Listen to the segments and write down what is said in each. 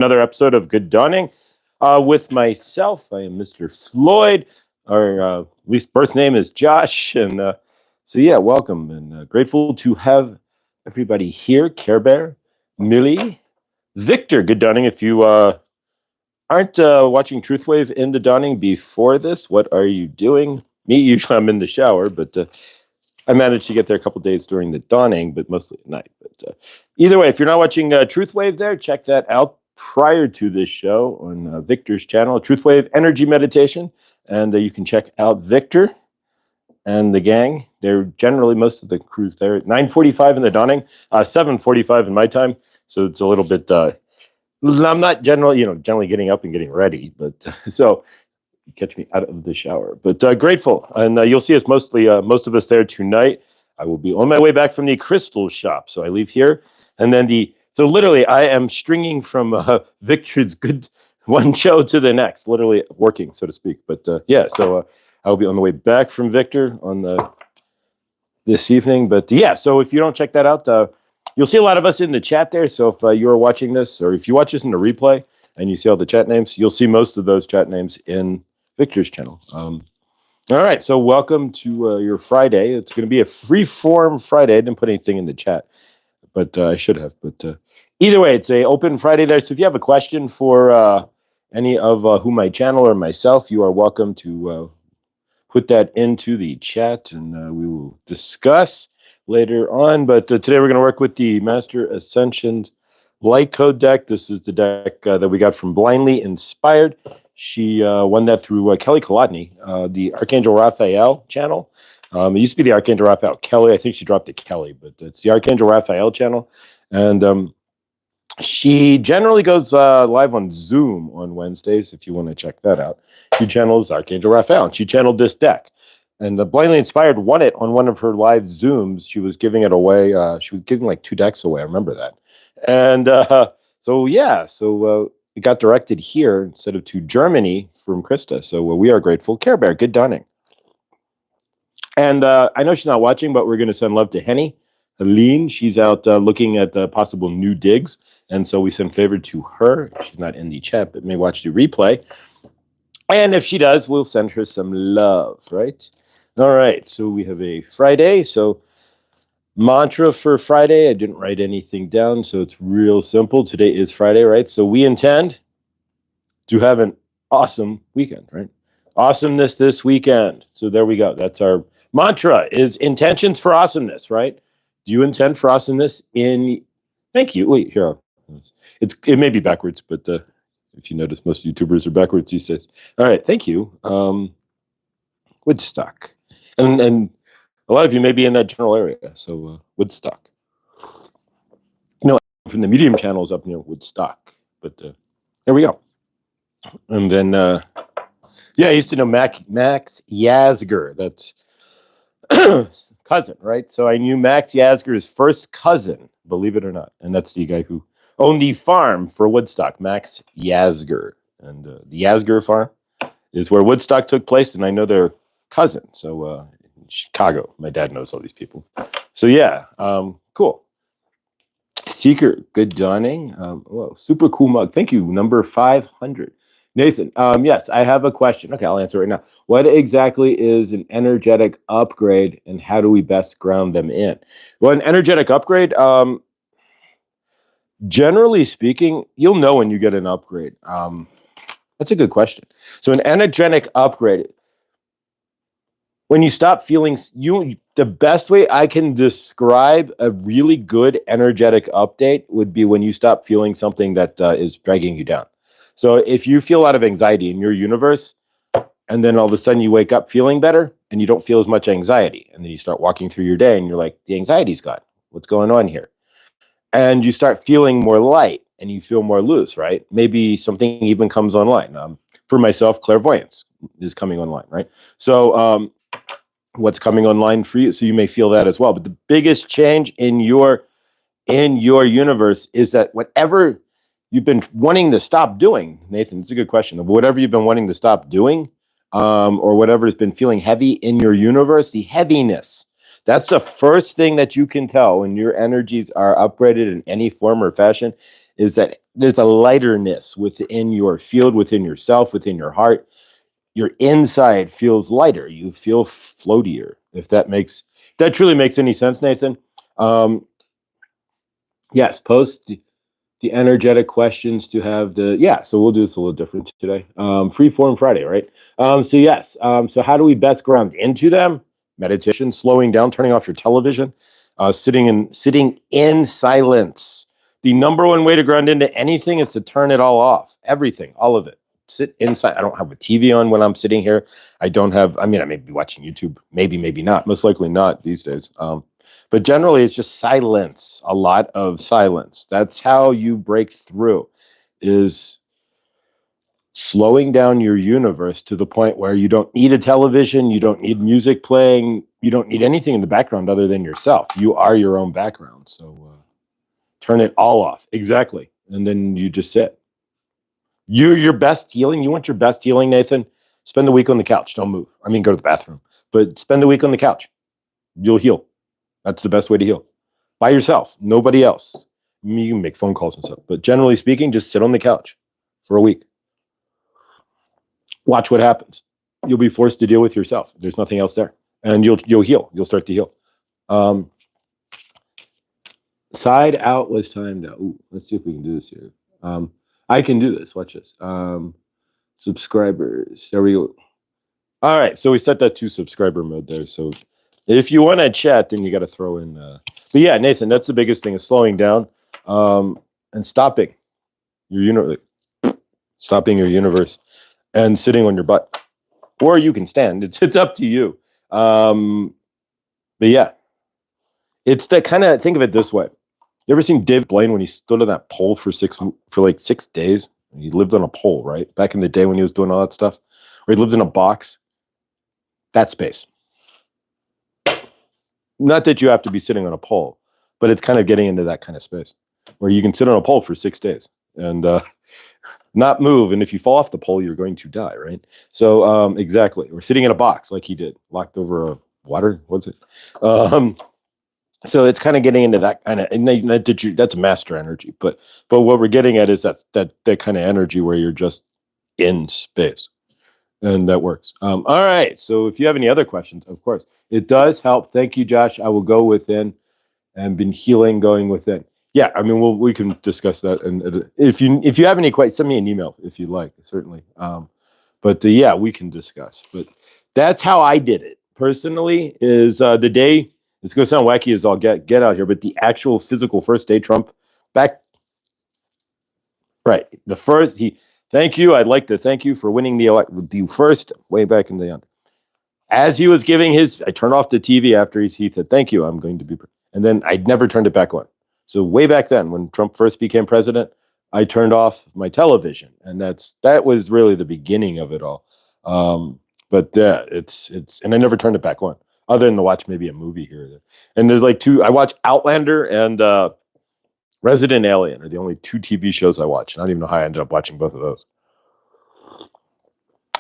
another episode of Good Dawning with myself. I am Mr. Floyd. Our at least birth name is Josh, and welcome and grateful to have everybody here. Care Bear, Millie, Victor. Good Dawning. If you aren't watching Truth Wave in the Dawning before this, what are you doing? Me, usually I'm in the shower, but I managed to get there a couple days during the dawning, but mostly at night. But either way, if you're not watching Truth Wave there, check that out prior to this show on Victor's channel, Truth Wave Energy Meditation. And you can check out Victor and the gang. They're generally, most of the crew's there at 9:45 in the dawning, 7:45 in my time. So it's a little bit, I'm not generally getting up and getting ready, but so catch me out of the shower, but grateful. And you'll see us most of us there tonight. I will be on my way back from the crystal shop. So I leave here and then so literally I am stringing from Victor's good one show to the next, literally working, so to speak. But so I'll be on the way back from Victor on this evening. But so if you don't check that out, you'll see a lot of us in the chat there. So if you're watching this, or if you watch this in the replay and you see all the chat names, you'll see most of those chat names in Victor's channel. All right, so welcome to your Friday. It's going to be a free-form Friday. I didn't put anything in the chat, but I should have. But either way, it's a open Friday there. So if you have a question for any of my channel or myself, you are welcome to put that into the chat, and we will discuss later on. But today we're going to work with the Master Ascension's Light Code deck. This is the deck that we got from Blindly Inspired. She won that through Kelly Kolodny, the Archangel Raphael channel. It used to be the Archangel Raphael Kelly. I think she dropped the Kelly, but it's the Archangel Raphael channel. And she generally goes live on Zoom on Wednesdays, if you want to check that out. She channels Archangel Raphael, and she channeled this deck. And Blindly Inspired won it on one of her live Zooms. She was giving it away. She was giving like 2 decks away. I remember that. And it got directed here instead of to Germany from Krista. So we are grateful. Care Bear, good dawning. And I know she's not watching, but we're going to send love to Henny. Helene, she's out looking at possible new digs. And so we send favor to her. She's not in the chat, but may watch the replay. And if she does, we'll send her some love, right? All right, so we have a Friday. So mantra for Friday, I didn't write anything down, so it's real simple. Today is Friday, right? So we intend to have an awesome weekend, right? Awesomeness this weekend. So there we go. That's our mantra, is intentions for awesomeness, right? Do you intend for awesomeness in... Thank you. Wait, here. It may be backwards, but if you notice, most YouTubers are backwards these days. All right, thank you. Woodstock. And a lot of you may be in that general area, so Woodstock. From the Medium channels up near Woodstock, but there we go. And then, I used to know Max Yasgur. That's cousin, right? So I knew Max Yasgur's first cousin, believe it or not, and that's the guy who owned the farm for Woodstock, Max Yasgur. And the Yasgur farm is where Woodstock took place, and I know they're cousins. So Chicago. My dad knows all these people. So cool. Seeker, good dawning. Whoa, super cool mug. Thank you. Number 500. Nathan, yes, I have a question. Okay, I'll answer right now. What exactly is an energetic upgrade, and how do we best ground them in? Well, an energetic upgrade, generally speaking, you'll know when you get an upgrade. That's a good question. So an energetic upgrade, when you stop feeling, the best way I can describe a really good energetic update would be when you stop feeling something that is dragging you down. So if you feel a lot of anxiety in your universe, and then all of a sudden you wake up feeling better, and you don't feel as much anxiety, and then you start walking through your day, and you're like, the anxiety's gone. What's going on here? And you start feeling more light, and you feel more loose, right? Maybe something even comes online. For myself, clairvoyance is coming online, right? So what's coming online for you, so you may feel that as well. But the biggest change in your universe is that whatever you've been wanting to stop doing, Nathan, it's a good question. Whatever you've been wanting to stop doing, or whatever has been feeling heavy in your universe, the heaviness, that's the first thing that you can tell when your energies are upgraded in any form or fashion, is that there's a lighterness within your field, within yourself, within your heart. Your inside feels lighter. You feel floatier. If that truly makes any sense, Nathan. Um, yes, post the energetic questions to have the so we'll do this a little different today. Free form Friday, right? So yes, so how do we best ground into them? Meditation, slowing down, turning off your television, sitting in silence. The number one way to ground into anything is to turn it all off. Everything, all of it. Sit inside. I don't have a TV on when I'm sitting here. I don't have, I mean, I may be watching YouTube, maybe not, most likely not these days. But generally, it's just silence, a lot of silence. That's how you break through, is slowing down your universe to the point where you don't need a television, you don't need music playing, you don't need anything in the background other than yourself. You are your own background. So turn it all off. Exactly. And then you just sit. Your best healing, you want your best healing, Nathan? Spend the week on the couch. Don't move. I mean, go to the bathroom, but spend the week on the couch. You'll heal. That's the best way to heal. By yourself, nobody else. I mean, you can make phone calls and stuff, but generally speaking, just sit on the couch for a week. Watch what happens. You'll be forced to deal with yourself. There's nothing else there, and you'll heal. You'll start to heal. Side out was timed out. Ooh, let's see if we can do this here. I can do this. Watch this. Subscribers. There we go. All right, so we set that to subscriber mode there. So if you want to chat, then you got to throw in. But yeah, Nathan, that's the biggest thing, is slowing down and stopping your universe and sitting on your butt, or you can stand. It's up to you. But yeah, it's that kind of, think of it this way. You ever seen Dave Blaine when he stood on that pole for like 6 days? He lived on a pole, right? Back in the day when he was doing all that stuff, or he lived in a box. That space. Not that you have to be sitting on a pole, but it's kind of getting into that kind of space where you can sit on a pole for 6 days and not move. And if you fall off the pole, you're going to die, right? So exactly. We're sitting in a box like he did, locked over a water. What's it? So it's kind of getting into that kind of, and that's master energy. But what we're getting at is that kind of energy where you're just in space. And that works. All right. So if you have any other questions, of course, it does help. Thank you, Josh. I will go within and been healing going within. Yeah, I mean, we can discuss that. And if you have any questions, send me an email if you'd like, certainly. But yeah, we can discuss. But that's how I did it personally. Is the day, it's going to sound wacky as all get out here, but the actual physical first day Trump back. Right. The first thank you. I'd like to thank you for winning the first, way back in the end. As he was giving I turned off the TV after he said, thank you, I'm going to be, and then I never turned it back on. So way back then, when Trump first became president, I turned off my television, and that was really the beginning of it all. But it's, and I never turned it back on, other than to watch maybe a movie here or there. And there's like I watch Outlander and Resident Alien are the only 2 TV shows I watch. I don't even know how I ended up watching both of those.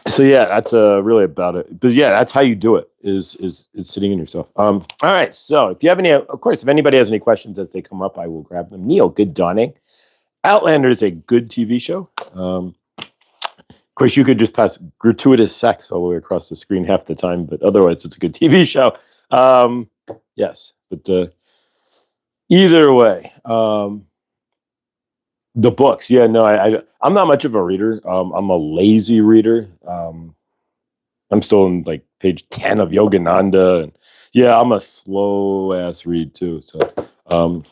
So yeah, that's really about it. But yeah, that's how you do it, is sitting in yourself. All right. So if you have any, of course, if anybody has any questions as they come up, I will grab them. Neil, good dawning. Outlander is a good TV show. Of course, you could just pass gratuitous sex all the way across the screen half the time, but otherwise, it's a good TV show. Yes, but either way, the books, yeah, no, I'm not much of a reader. I'm a lazy reader. I'm still in like page 10 of Yogananda, and yeah, I'm a slow ass read too. So,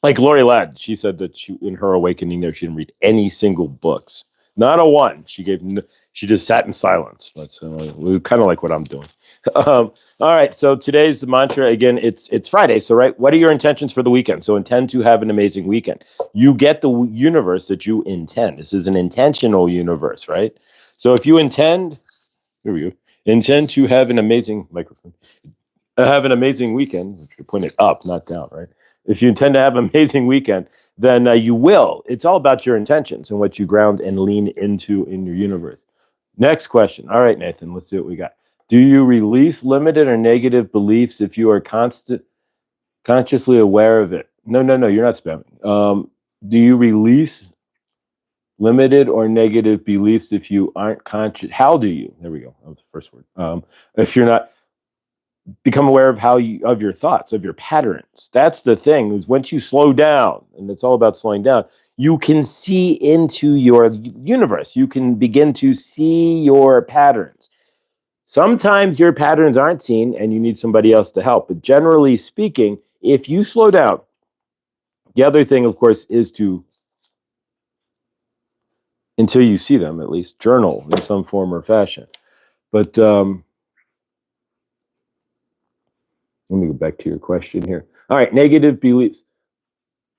like Lori Ladd, she said that in her awakening there, she didn't read any single books, not a one. She just sat in silence. That's kind of like what I'm doing. All right, so today's mantra, again, it's Friday, so right, what are your intentions for the weekend? So intend to have an amazing weekend. You get the universe that you intend. This is an intentional universe, right? So if you intend, here we go, intend to have an amazing have an amazing weekend, which you point it up, not down, right? If you intend to have an amazing weekend, then you will. It's all about your intentions and what you ground and lean into in your universe. Next question. All right, Nathan, let's see what we got. Do you release limited or negative beliefs if you are consciously aware of it? No, you're not spamming. Do you release limited or negative beliefs if you aren't conscious. How do you? There we go. That was the first word. If you're not become aware of of your thoughts, of your patterns. That's the thing. Is once you slow down, and it's all about slowing down, you can see into your universe. You can begin to see your patterns. Sometimes your patterns aren't seen, and you need somebody else to help. But generally speaking, if you slow down, the other thing, of course, is to, until you see them, at least journal in some form or fashion. But let me go back to your question here. All right, negative beliefs.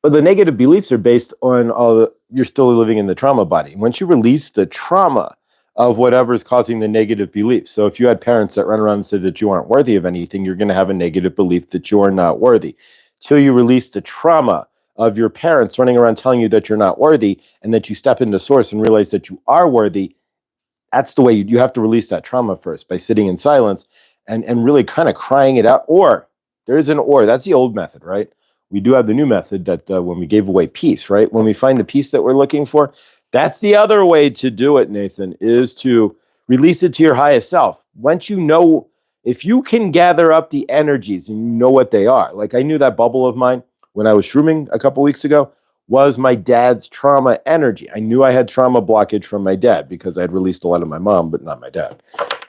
But the negative beliefs are based on you're still living in the trauma body. Once you release the trauma of whatever is causing the negative beliefs. So if you had parents that run around and said that you aren't worthy of anything, you're going to have a negative belief that you are not worthy. Till you release the trauma of your parents running around telling you that you're not worthy, and that you step into source and realize that you are worthy, that's the way you have to release that trauma first, by sitting in silence and really kind of crying it out. Or there's an or. That's the old method, right? We do have the new method that when we gave away peace, right? When we find the peace that we're looking for, that's the other way to do it, Nathan, is to release it to your highest self. Once you know, if you can gather up the energies and you know what they are, like I knew that bubble of mine when I was shrooming a couple weeks ago was my dad's trauma energy. I knew I had trauma blockage from my dad because I'd released a lot of my mom, but not my dad.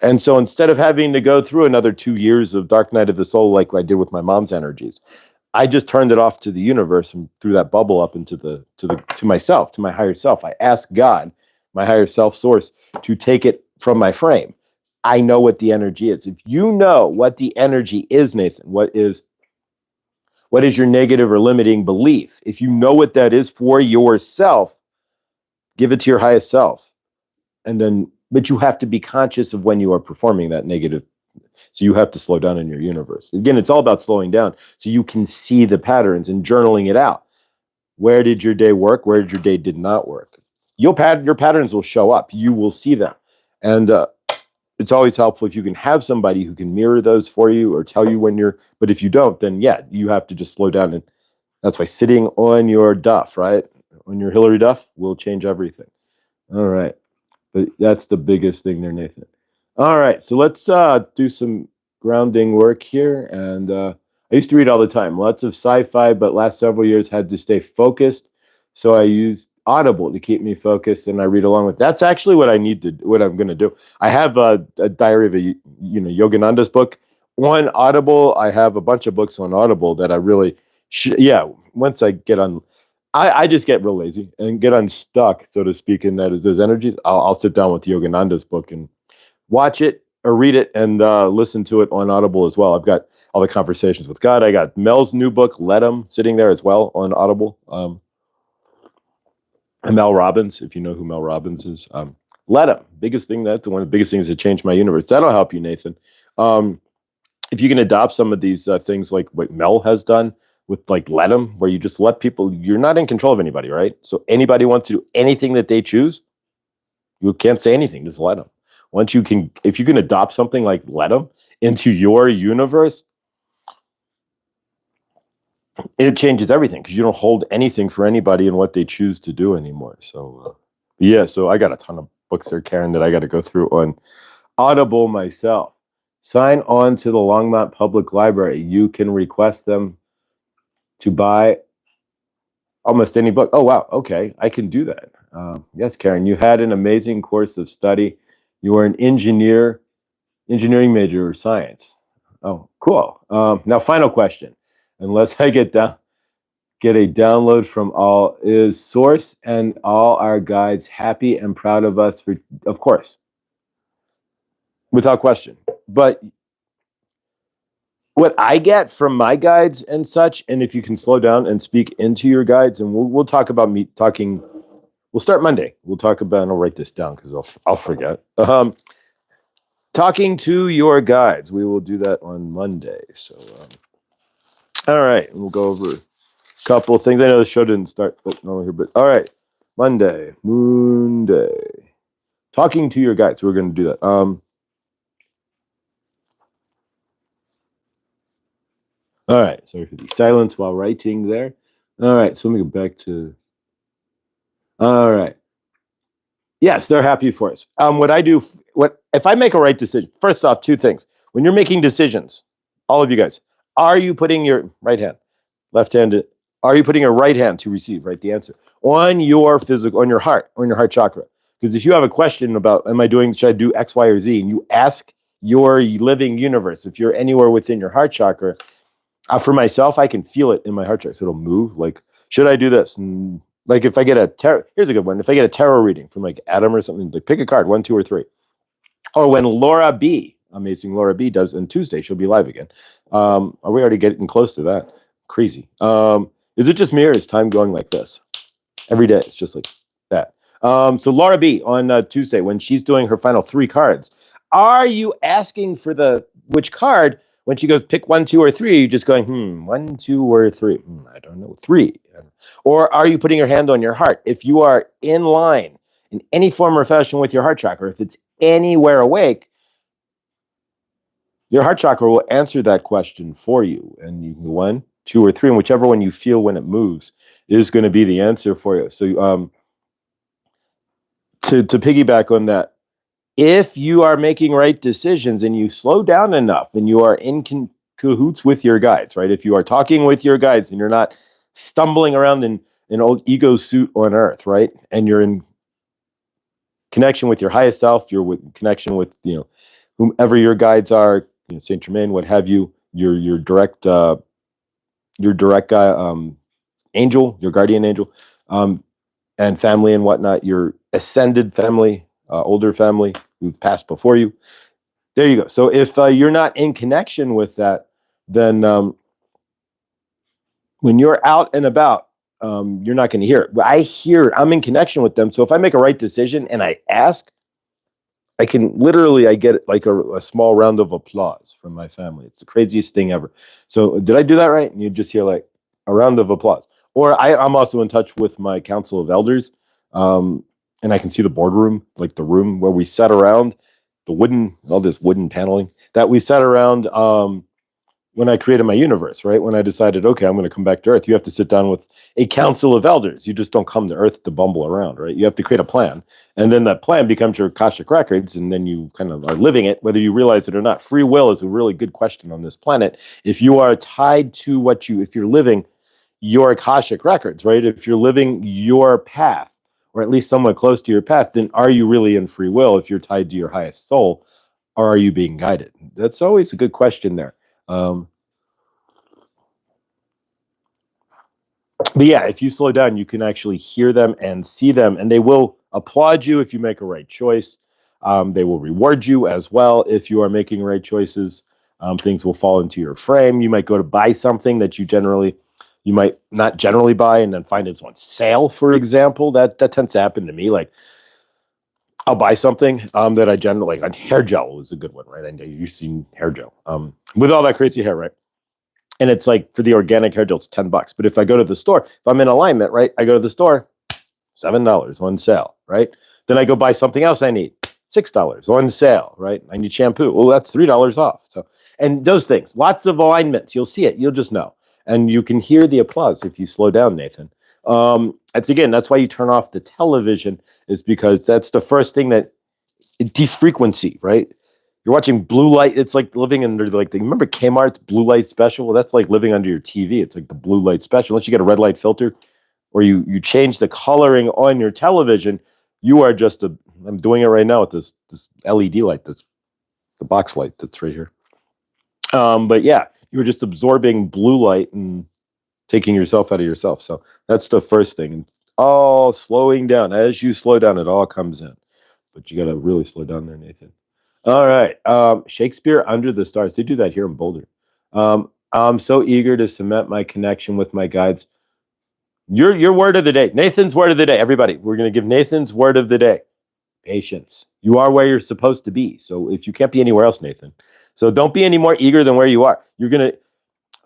And so instead of having to go through another 2 years of dark night of the soul like I did with my mom's energies, I just turned it off to the universe and threw that bubble up into to myself, to my higher self. I asked God, my higher self source, to take it from my frame. I know what the energy is. If you know what the energy is, Nathan, what is your negative or limiting belief? If you know what that is for yourself, give it to your highest self. And then, but you have to be conscious of when you are performing that negative. So you have to slow down in your universe. Again, it's all about slowing down so you can see the patterns and journaling it out. Where did your day work? Where did your day did not work? Your patterns will show up. You will see them. And it's always helpful if you can have somebody who can mirror those for you or tell you when you're, but if you don't, then yeah, you have to just slow down. And that's why sitting on your duff, right? On your Hillary Duff will change everything. All right. But that's the biggest thing there, Nathan. All right. So let's do some grounding work here. And I used to read all the time, lots of sci-fi, but last several years had to stay focused. So I used Audible to keep me focused, and I read along with. That's actually what I need to, what I'm going to do. I have a diary of Yogananda's book on Audible. I have a bunch of books on Audible that I really, yeah. Once I get on, I just get real lazy and get unstuck, so to speak, in that those energies. I'll sit down with Yogananda's book and watch it or read it and listen to it on Audible as well. I've got all the conversations with God. I got Mel's new book, Let 'Em, sitting there as well on Audible. And Mel Robbins, if you know who Mel Robbins is, Let 'Em, biggest thing, that's one of the biggest things that changed my universe. That'll help you, Nathan. If you can adopt some of these things like what Mel has done with like Let 'Em, where you just let people, you're not in control of anybody, right? So anybody wants to do anything that they choose, you can't say anything, just let them. Once you can, if you can adopt something like Let 'Em into your universe, it changes everything because you don't hold anything for anybody and what they choose to do anymore. So, yeah, so I got a ton of books there, Karen, that I got to go through on Audible myself. Sign on to the Longmont Public Library. You can request them to buy almost any book. Oh, wow. Okay. I can do that. Yes, Karen, you had an amazing course of study. You were an engineering major or science. Oh, cool. Now, final question. Unless I get a download from all, is Source and all our guides happy and proud of us? Of course, without question. But what I get from my guides and such, and if you can slow down and speak into your guides, and we'll talk about talking. We'll start Monday. We'll talk about, and I'll write this down because I'll forget. Talking to your guides. We will do that on Monday. So, all right, we'll go over a couple of things. I know the show didn't start normally here, but all right, Monday, Moon Day. Talking to your guides. We're going to do that. All right. Sorry for the silence while writing there. All right. So let me go back to. All right. Yes, they're happy for us. What I do, what if I make a right decision? First off, two things. When you're making decisions, all of you guys, are you putting your right hand, left hand? Are you putting your right hand to receive? Right, the answer on your physical, on your heart chakra. Because if you have a question about, am I doing? Should I do X, Y, or Z? And you ask your living universe, if you're anywhere within your heart chakra. For myself, I can feel it in my heart chakra. So it'll move. Like, should I do this? And like, if I get a tarot, here's a good one. If I get a tarot reading from like Adam or something, like pick a card, 1, 2, or 3. Or when Laura B, amazing Laura B, does on Tuesday, she'll be live again. Are we already getting close to that? Crazy. Is it just me or is time going like this? Every day, it's just like that. So Laura B on Tuesday, when she's doing her final 3 cards, are you asking for which card? When she goes pick 1, 2, or 3, you're just going, 1, 2, or 3. I don't know, 3. Or are you putting your hand on your heart? If you are in line in any form or fashion with your heart chakra, if it's anywhere awake, your heart chakra will answer that question for you. And you can 1, 2, or 3, and whichever one you feel when it moves is going to be the answer for you. So to piggyback on that, if you are making right decisions and you slow down enough and you are in cahoots with your guides, right? If you are talking with your guides and you're not stumbling around in an old ego suit on earth, right? And you're in connection with your highest self, you're with connection with, whomever your guides are, Saint Germain, what have you, your direct guy, angel, your guardian angel, and family and whatnot, your ascended family, older family who passed before you. There you go. So if you're not in connection with that, then when you're out and about, you're not going to hear it. I hear it. I'm in connection with them. So if I make a right decision and I ask, I get like a small round of applause from my family. It's the craziest thing ever. So did I do that right? And you just hear like a round of applause. Or I'm also in touch with my council of elders, and I can see the boardroom, like the room where we sat around, all this wooden paneling that we sat around when I created my universe, right? When I decided, okay, I'm going to come back to Earth, you have to sit down with a council of elders. You just don't come to Earth to bumble around, right? You have to create a plan. And then that plan becomes your Akashic records, and then you kind of are living it, whether you realize it or not. Free will is a really good question on this planet. If you are tied to if you're living your Akashic records, right? If you're living your path, or at least somewhat close to your path, then are you really in free will if you're tied to your highest soul, or are you being guided? That's always a good question there. But yeah, if you slow down, you can actually hear them and see them, and they will applaud you if you make a right choice. They will reward you as well if you are making right choices. Things will fall into your frame. You might go to buy something that you might not generally buy, and then find it's on sale, for example. That tends to happen to me. Like, I'll buy something that I generally like. Hair gel is a good one, right? I know you've seen hair gel with all that crazy hair, right? And it's like, for the organic hair gel, it's $10. But if I go to the store, if I'm in alignment, right, I go to the store, $7 on sale, right? Then I go buy something else I need, $6 on sale, right? I need shampoo. Well, that's $3 off. So, and those things, lots of alignments. You'll see it. You'll just know. And you can hear the applause if you slow down, Nathan. That's why you turn off the television, is because that's the first thing that defrequency, right? You're watching blue light. It's like living under remember Kmart's blue light special? Well, that's like living under your TV. It's like the blue light special. Unless you get a red light filter, or you change the coloring on your television, you are just I'm doing it right now with this LED light. That's the box light that's right here. But yeah, you were just absorbing blue light and taking yourself out of yourself. So that's the first thing. And all slowing down. As you slow down, it all comes in. But you got to really slow down there, Nathan. All right. Shakespeare Under the Stars. They do that here in Boulder. I'm so eager to cement my connection with my guides. Your word of the day. Nathan's word of the day. Everybody, we're going to give Nathan's word of the day. Patience. You are where you're supposed to be. So if you can't be anywhere else, Nathan. So don't be any more eager than where you are. A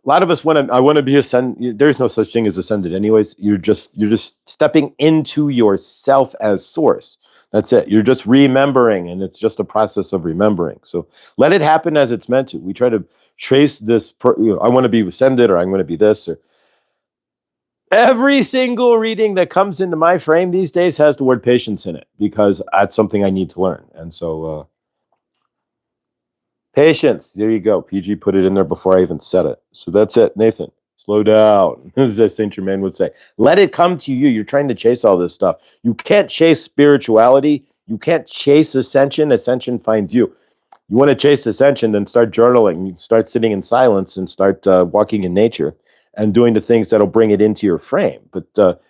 lot of us I want to be ascended. There's no such thing as ascended anyways. You're just stepping into yourself as source. That's it. You're just remembering, and it's just a process of remembering. So let it happen as it's meant to. We try to trace this, I want to be ascended, or I'm going to be this, or Every single reading that comes into my frame these days has the word patience in it because that's something I need to learn. And so, patience. There you go. PG put it in there before I even said it. So that's it, Nathan. Slow down, as Saint Germain would say. Let it come to you. You're trying to chase all this stuff. You can't chase spirituality. You can't chase ascension. Ascension finds you. You want to chase ascension, then start journaling. You start sitting in silence and start walking in nature and doing the things that'll bring it into your frame. But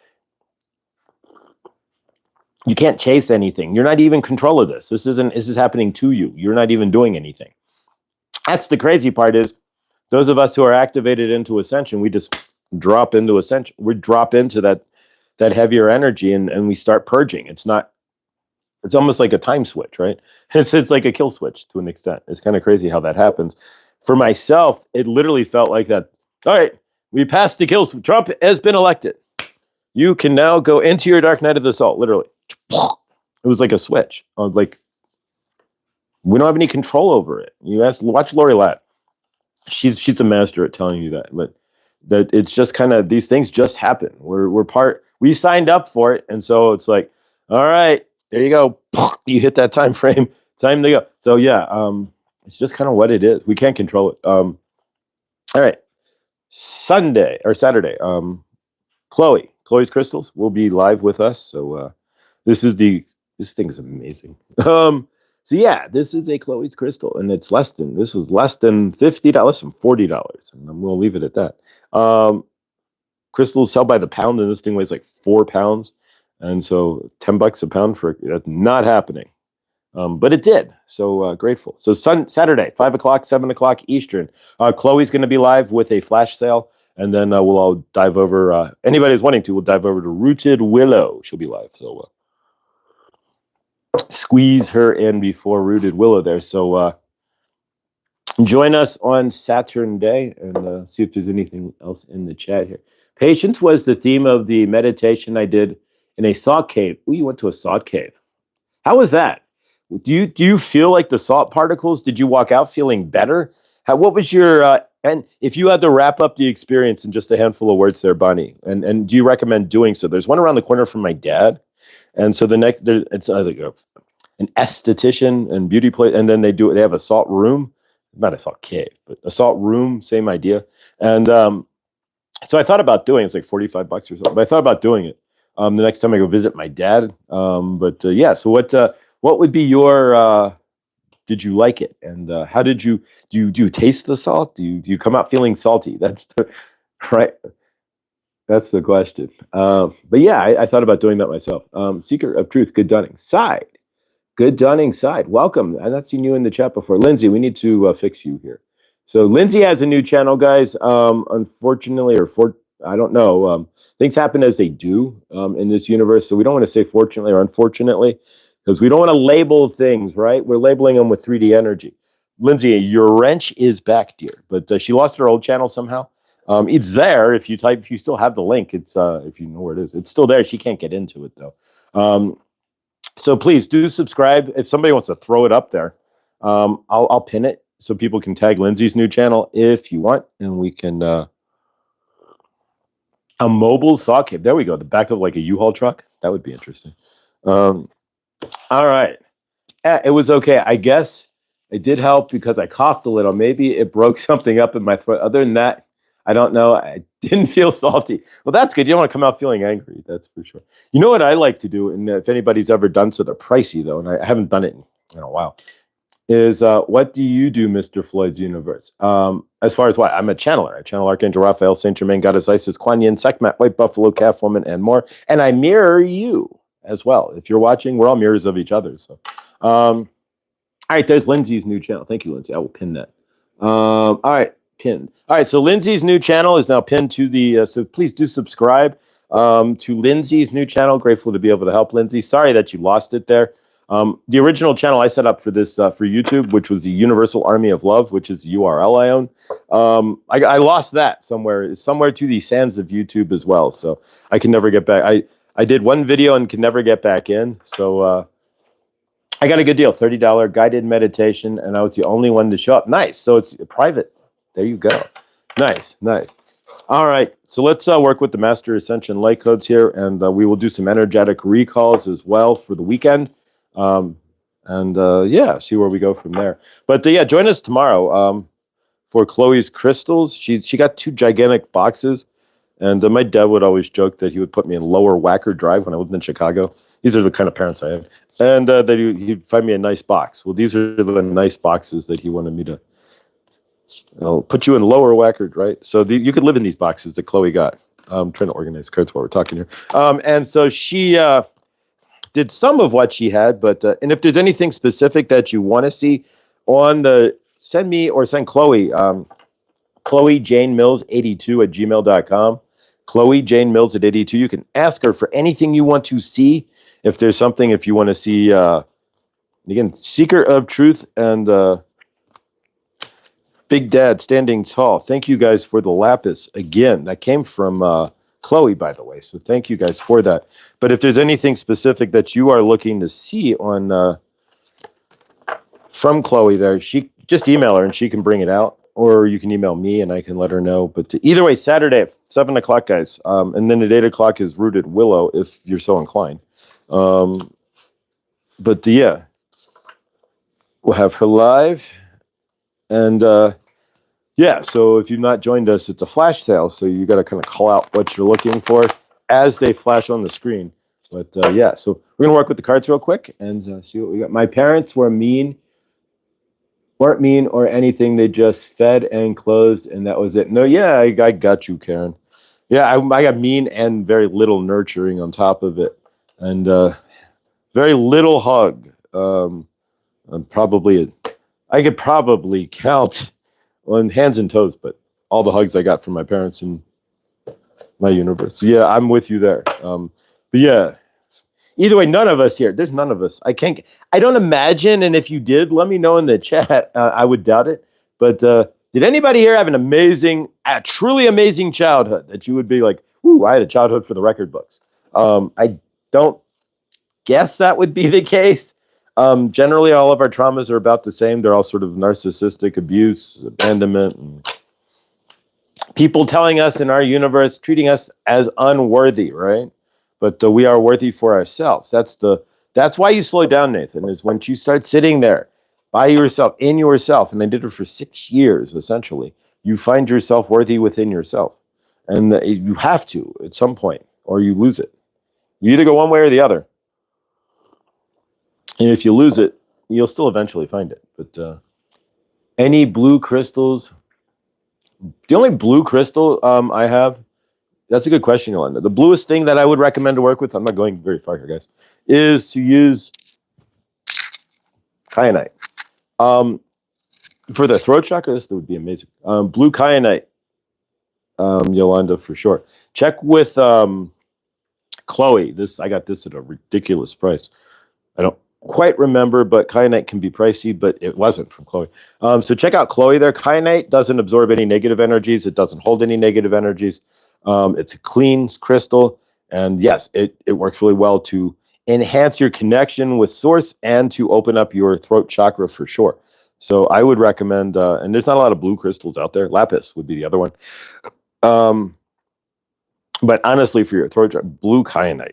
you can't chase anything. You're not even in control of this. This is happening to you. You're not even doing anything. That's the crazy part is those of us who are activated into ascension, we just drop into ascension. We drop into that heavier energy and we start purging. It's almost like a time switch, right? It's like a kill switch to an extent. It's kind of crazy how that happens. For myself, it literally felt like that. All right, we passed the kill switch. Trump has been elected. You can now go into your dark night of the soul, literally. It was like a switch. I was like, we don't have any control over it. Watch Lori Latt. She's a master at telling you that. But that it's just kind of these things just happen. We signed up for it, and so it's like, all right, there you go. You hit that time frame. Time to go. So yeah, it's just kind of what it is. We can't control it. All right, Sunday or Saturday. Chloe's crystals will be live with us. So this thing is amazing. So yeah, this is a Chloe's crystal, and this was less than $50, less than $40, and I'm gonna leave it at that. Crystals sell by the pound, and this thing weighs like 4 pounds, and so $10 a pound for that's not happening. But it did. So grateful. So Saturday, 5 o'clock, 7 o'clock Eastern. Chloe's going to be live with a flash sale, and then we'll all dive over. Anybody who's wanting to, we'll dive over to Rooted Willow. She'll be live. So squeeze her in before Rooted Willow there. So join us on Saturn Day and see if there's anything else in the chat here. Patience was the theme of the meditation I did in a salt cave. Ooh, you went to a salt cave. How was that? Do you feel like the salt particles? Did you walk out feeling better? What was your and if you had to wrap up the experience in just a handful of words there, Bonnie, and do you recommend doing so? There's one around the corner from my dad, and so it's like an esthetician and beauty place, and then they have a salt room, not a salt cave, but a salt room, same idea. And so I thought about doing it's like $45 or something, but I thought about doing it the next time I go visit my dad. Yeah, so what would be your did you like it, and how did you do you taste the salt? Do you come out feeling salty? That's the right. That's the question. But yeah, I thought about doing that myself. Seeker of Truth, Good Dunning side. Good Dunning side. Welcome. I've not seen you in the chat before. Lindsay, we need to fix you here. So Lindsay has a new channel, guys. Unfortunately, I don't know. Things happen as they do in this universe. So we don't want to say fortunately or unfortunately, because we don't want to label things, right? We're labeling them with 3D energy. Lindsay, your wrench is back, dear, but she lost her old channel somehow. It's there if you still have the link. It's if you know where it is, it's still there. She can't get into it though. So please do subscribe. If somebody wants to throw it up there, I'll pin it so people can tag Lindsay's new channel if you want, and we can a mobile saw cave. There we go. The back of like a U-Haul truck. That would be interesting. All right. It was okay. I guess it did help because I coughed a little. Maybe it broke something up in my throat. Other than that, I don't know. I didn't feel salty. Well, that's good. You don't want to come out feeling angry. That's for sure. You know what I like to do, and if anybody's ever done so, they're pricey though, and I haven't done it in a while, is what do you do, Mr. Floyd's Universe? As far as what? I'm a channeler. I channel Archangel Raphael, Saint Germain, Goddess Isis, Kuan Yin, Sekhmet, White Buffalo, Calf Woman, and more. And I mirror you as well. If you're watching, we're all mirrors of each other. So, all right, there's Lindsay's new channel. Thank you, Lindsay. I will pin that. All right, pinned. All right, so Lindsay's new channel is now pinned to the, so please do subscribe to Lindsay's new channel. Grateful to be able to help Lindsay. Sorry that you lost it there. The original channel I set up for this, for YouTube, which was the Universal Army of Love, which is the URL I own. I lost that somewhere to the sands of YouTube as well. So I can never get back. I did one video and can never get back in. So I got a good deal, $30 guided meditation, and I was the only one to show up. Nice. So it's private. There you go. Nice, nice. All right, so let's work with the Master Ascension light codes here, and we will do some energetic recalls as well for the weekend. Yeah, see where we go from there. But yeah, join us tomorrow for Chloe's crystals. She got 2 gigantic boxes, and my dad would always joke that he would put me in Lower Wacker Drive when I lived in Chicago. These are the kind of parents I have, and that he'd find me a nice box. Well, these are the nice boxes that he wanted me to. I'll put you in Lower Wacker, right? So you could live in these boxes that Chloe got. I'm trying to organize cards while we're talking here. And so she did some of what she had, but and if there's anything specific that you want to see on send me or send Chloe, Chloe Jane Mills 82 at gmail.com. Chloe Jane Mills at 82. You can ask her for anything you want to see. If there's something, if you want to see, again, Seeker of Truth and Big Dad Standing Tall. Thank you guys for the lapis again. That came from Chloe, by the way. So thank you guys for that. But if there's anything specific that you are looking to see on from Chloe there, she just email her and she can bring it out. Or you can email me and I can let her know. But either way, Saturday at 7 o'clock, guys. And then at 8 o'clock is Rooted Willow, if you're so inclined. Yeah, we'll have her live. And yeah, so if you've not joined us, it's a flash sale. So you got to kind of call out what you're looking for as they flash on the screen. But yeah, so we're going to work with the cards real quick and see what we got. My parents weren't mean or anything. They just fed and clothed, and that was it. No, yeah, I got you, Karen. Yeah, I got mean and very little nurturing on top of it. And very little hug. I could probably count on hands and toes, but all the hugs I got from my parents in my universe. So yeah, I'm with you there. But yeah, either way, none of us here. There's none of us. I don't imagine, and if you did, let me know in the chat. I would doubt it. But did anybody here have a truly amazing childhood that you would be like, ooh, I had a childhood for the record books? I don't guess that would be the case. Generally, all of our traumas are about the same. They're all sort of narcissistic abuse, abandonment, and people telling us in our universe, treating us as unworthy, right? But we are worthy for ourselves. That's why you slow down, Nathan, is once you start sitting there by yourself, in yourself, and I did it for 6 years, essentially, you find yourself worthy within yourself. And you have to at some point, or you lose it. You either go one way or the other. And if you lose it, you'll still eventually find it. But any blue crystals? The only blue crystal I have, that's a good question, Yolanda. The bluest thing that I would recommend to work with, I'm not going very far here, guys, is to use kyanite. For the throat chakra, this would be amazing. Blue kyanite, Yolanda, for sure. Check with Chloe. I got this at a ridiculous price. I don't quite remember, but kyanite can be pricey, but it wasn't from Chloe. So check out Chloe there. Kyanite doesn't absorb any negative energies. It doesn't hold any negative energies. It's a clean crystal. And yes, it works really well to enhance your connection with source and to open up your throat chakra for sure. So I would recommend, and there's not a lot of blue crystals out there. Lapis would be the other one. But honestly, for your throat chakra, blue kyanite,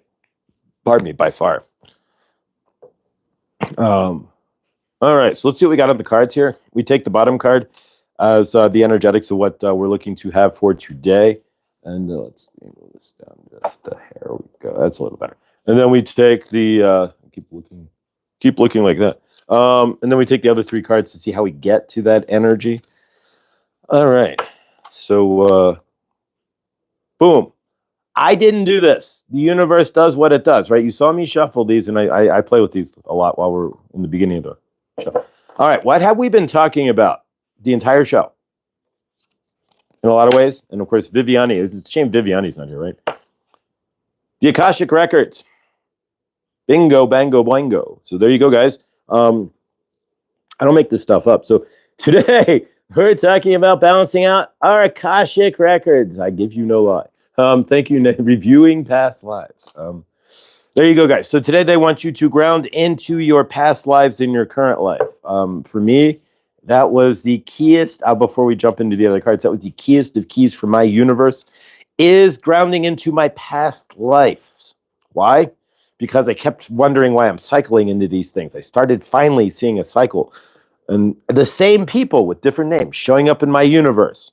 pardon me, by far. All right, so let's see what we got on the cards here. We take the bottom card as the energetics of what we're looking to have for today. And let's move this down just a hair. We go. That's a little better. And then we take the keep looking like that. And then we take the other 3 cards to see how we get to that energy. All right. So boom. I didn't do this. The universe does what it does, right? You saw me shuffle these, and I play with these a lot while we're in the beginning of the show. All right, what have we been talking about the entire show? In a lot of ways. And of course, Viviani. It's a shame Viviani's not here, right? The Akashic Records. Bingo, bango, boingo. So there you go, guys. I don't make this stuff up. So today, we're talking about balancing out our Akashic Records. I give you no lie. Thank you, reviewing past lives. There you go, guys. So today they want you to ground into your past lives in your current life. For me, That was the keyest, before we jump into the other cards, that was the keyest of keys for my universe, is grounding into my past lives. Why? Because I kept wondering why I'm cycling into these things. I started finally seeing a cycle, and the same people with different names showing up in my universe.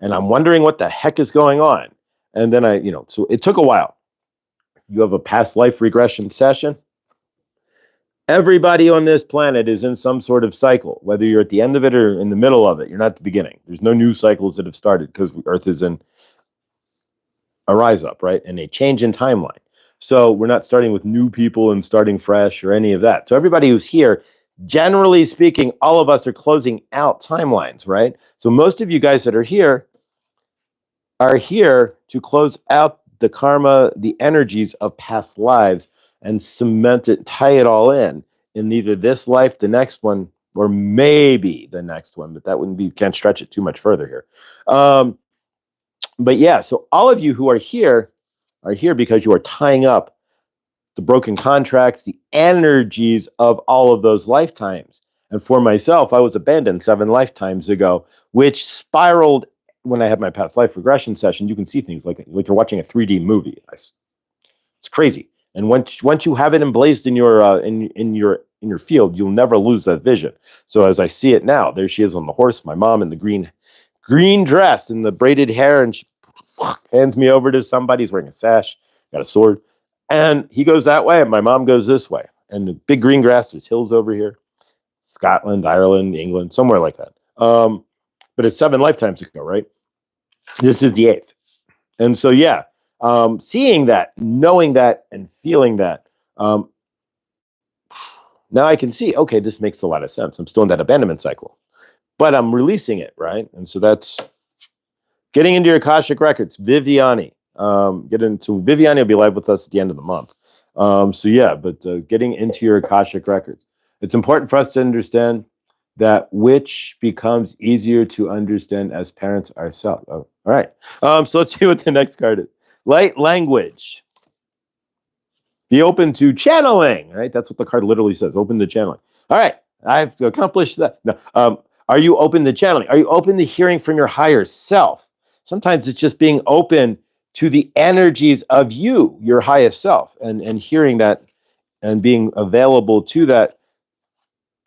And I'm wondering what the heck is going on. And then so it took a while. You have a past life regression session. Everybody on this planet is in some sort of cycle, whether you're at the end of it or in the middle of it. You're not at the beginning. There's no new cycles that have started because Earth is in a rise up, right? And a change in timeline. So we're not starting with new people and starting fresh or any of that. So everybody who's here, generally speaking, all of us are closing out timelines, right? So most of you guys that are here to close out the karma, the energies of past lives, and cement it, tie it all in either this life, the next one, or maybe the next one, but that wouldn't be, can't stretch it too much further here. But yeah, so all of you who are here because you are tying up the broken contracts, the energies of all of those lifetimes. And for myself, I was abandoned 7 lifetimes ago, which spiraled. When I had my past life regression session, you can see things like you're watching a 3D movie. It's crazy. And once you have it emblazed in your in your field, you'll never lose that vision. So as I see it now, there she is on the horse, my mom in the green dress and the braided hair, and she hands me over to somebody. He's wearing a sash, got a sword, and he goes that way, and my mom goes this way. And the big green grass, there's hills over here, Scotland, Ireland, England, somewhere like that. But it's 7 lifetimes ago, right? This is the 8th. And so, yeah, seeing that, knowing that, and feeling that, now I can see, okay, this makes a lot of sense. I'm still in that abandonment cycle, but I'm releasing it, right? And so that's getting into your Akashic Records. Viviani. Viviani will be live with us at the end of the month. So yeah, but getting into your Akashic Records. It's important for us to understand that which becomes easier to understand as parents ourselves. Oh, all right. So let's see what the next card is. Light language. Be open to channeling, right? That's what the card literally says, open to channeling. All right, I've accomplished that. No, are you open to channeling? Are you open to hearing from your higher self? Sometimes it's just being open to the energies of you, your highest self, and hearing that and being available to that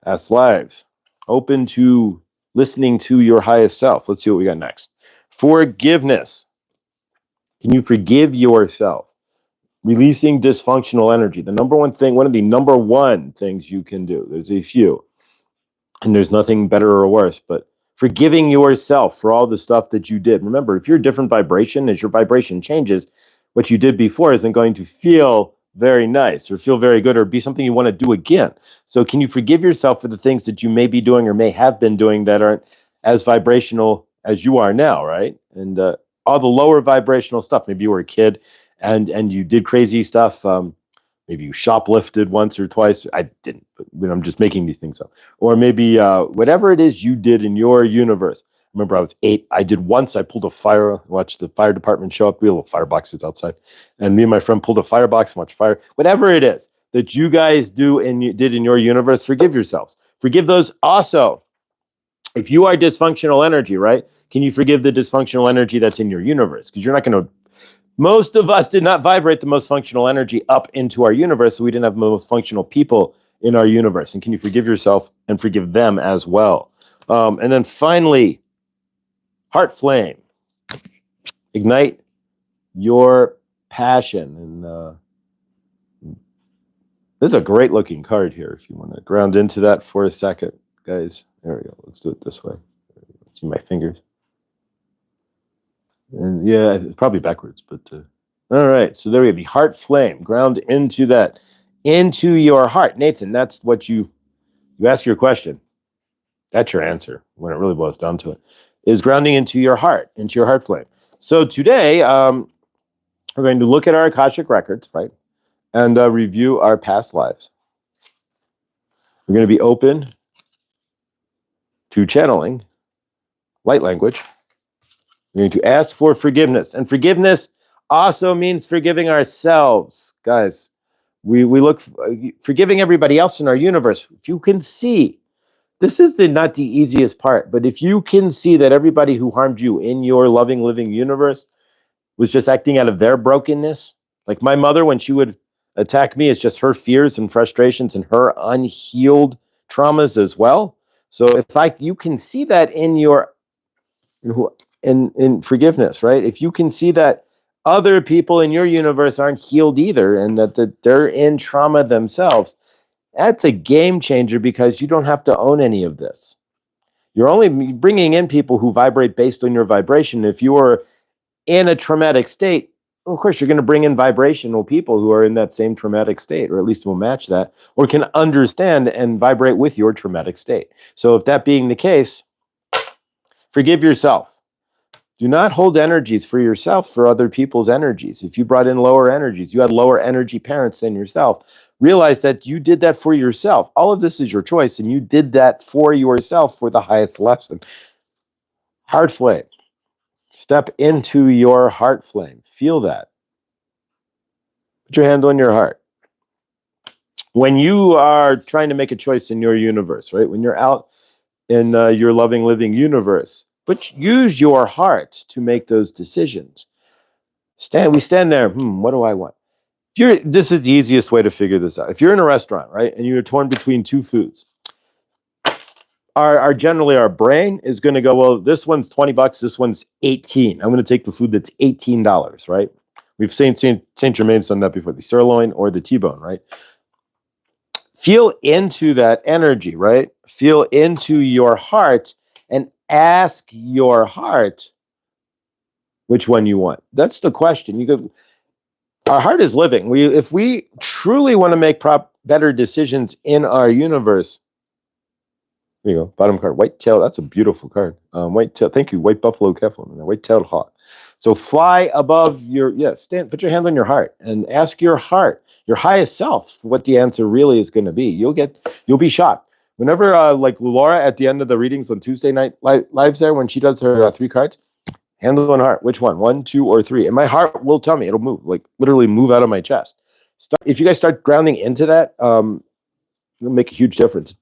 past lives. Open to listening to your highest self. Let's see what we got next. Forgiveness. Can you forgive yourself? Releasing dysfunctional energy. The number one thing, one of the number one things you can do, there's a few, and there's nothing better or worse, but forgiving yourself for all the stuff that you did. Remember, if you're a different vibration, as your vibration changes, what you did before isn't going to feel very nice or feel very good or be something you want to do again. So can you forgive yourself for the things that you may be doing or may have been doing that aren't as vibrational as you are now, right? And all the lower vibrational stuff. Maybe you were a kid and you did crazy stuff. Maybe you shoplifted once or twice. I didn't, but I'm just making these things up. Or maybe whatever it is you did in your universe. Remember, I was 8. I did once. I pulled a fire, watched the fire department show up. We have little fireboxes outside. And me and my friend pulled a firebox and watched fire. Whatever it is that you guys do and you did in your universe, forgive yourselves. Forgive those also. If you are dysfunctional energy, right? Can you forgive the dysfunctional energy that's in your universe? Because you're not going to. Most of us did not vibrate the most functional energy up into our universe, so we didn't have the most functional people in our universe. And can you forgive yourself and forgive them as well? And then finally, heart flame. Ignite your passion. And this is a great looking card here if you want to ground into that for a second, guys. There we go. Let's do it this way. See my fingers. And yeah, it's probably backwards, but all right. So there we have the heart flame. Ground into that, into your heart. Nathan, that's what you ask your question. That's your answer when it really boils down to it, is grounding into your heart flame. So today, we're going to look at our Akashic records, right? And review our past lives. We're going to be open to channeling light language. We're going to ask for forgiveness. And forgiveness also means forgiving ourselves. Guys, we look forgiving everybody else in our universe. If you can see this is not the easiest part, but if you can see that everybody who harmed you in your loving, living universe was just acting out of their brokenness, like my mother, when she would attack me, it's just her fears and frustrations and her unhealed traumas as well. So if you can see that in your in forgiveness, right? If you can see that other people in your universe aren't healed either, and that they're in trauma themselves, that's a game changer, because you don't have to own any of this. You're only bringing in people who vibrate based on your vibration. If you are in a traumatic state, of course, you're going to bring in vibrational people who are in that same traumatic state, or at least will match that, or can understand and vibrate with your traumatic state. So if that being the case, forgive yourself. Do not hold energies for yourself for other people's energies. If you brought in lower energies, you had lower energy parents than yourself, realize that you did that for yourself. All of this is your choice, and you did that for yourself for the highest lesson. Heart flame. Step into your heart flame. Feel that. Put your hand on your heart. When you are trying to make a choice in your universe, right? When you're out in your loving, living universe, but use your heart to make those decisions. We stand there. What do I want? This is the easiest way to figure this out. If you're in a restaurant, right, and you're torn between two foods, generally our brain is going to go, well, this one's $20, this one's 18. I'm going to take the food that's $18, right? We've seen Saint Germain's done that before, the sirloin or the T-bone, right? Feel into that energy, right? Feel into your heart and ask your heart which one you want. That's the question. Our heart is living. If we truly want to make better decisions in our universe, there you go, bottom card, white tail. That's a beautiful card. White tail. Thank you, white buffalo careful. White tailed hawk. So fly above stand. Put your hand on your heart and ask your heart, your highest self, what the answer really is going to be. You'll be shocked. Whenever like Laura at the end of the readings on Tuesday night lives there, when she does her 3 cards, hand on heart, which one? 1, 2, or 3? And my heart will tell me. It'll move, like literally move out of my chest. If you guys start grounding into that, it'll make a huge difference.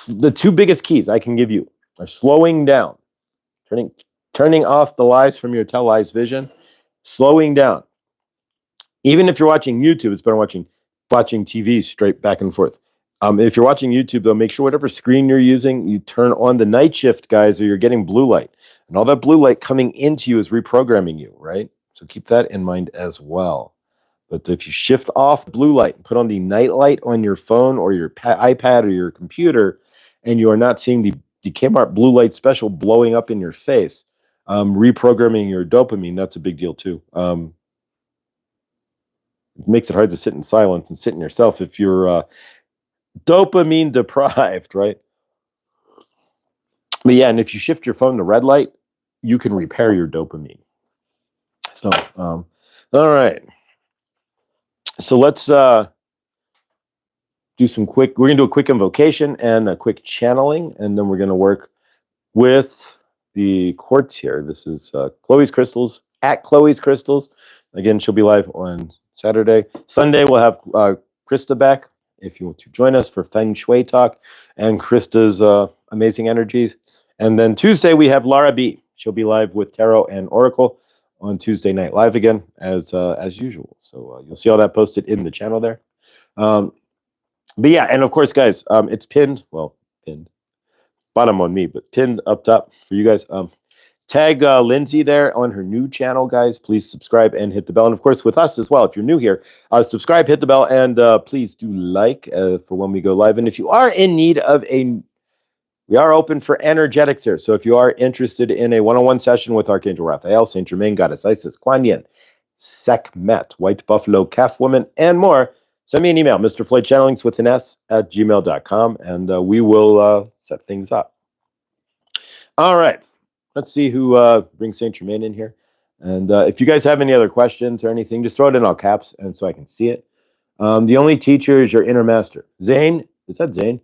The 2 biggest keys I can give you are slowing down, turning off the lies from your tell lies vision, slowing down. Even if you're watching YouTube, it's better watching TV straight back and forth. If you're watching YouTube, though, make sure whatever screen you're using, you turn on the night shift, guys, or you're getting blue light. And all that blue light coming into you is reprogramming you, right? So keep that in mind as well. But if you shift off blue light and put on the night light on your phone or your iPad or your computer, and you are not seeing the Kmart blue light special blowing up in your face, reprogramming your dopamine, that's a big deal too. It makes it hard to sit in silence and sit in yourself if you're dopamine deprived, right? But yeah, and if you shift your phone to red light, you can repair your dopamine. So, all right. So let's we're going to do a quick invocation and a quick channeling, and then we're going to work with the quartz here. This is Chloe's Crystals, at Chloe's Crystals. Again, she'll be live on Saturday. Sunday, we'll have Krista back if you want to join us for Feng Shui Talk and Krista's amazing energies. And then Tuesday, we have Laura B. She'll be live with Tarot and Oracle on Tuesday Night Live again, as usual. So you'll see all that posted in the channel there. But yeah, and of course, guys, it's pinned bottom on me, but pinned up top for you guys. Tag Lindsay there on her new channel, guys. Please subscribe and hit the bell. And of course, with us as well, if you're new here, subscribe, hit the bell, and please do like for when we go live. And if you are in need of we are open for energetics here. So if you are interested in a one-on-one session with Archangel Raphael, Saint Germain, Goddess Isis, Kuan Yin, Sekhmet, White Buffalo, Calf Woman, and more, send me an email, Mr. Floyd Channelings with an S at gmail.com, and we will set things up. All right. Let's see who brings Saint Germain in here. And if you guys have any other questions or anything, just throw it in all caps and so I can see it. The only teacher is your inner master. Zane, is that Zane?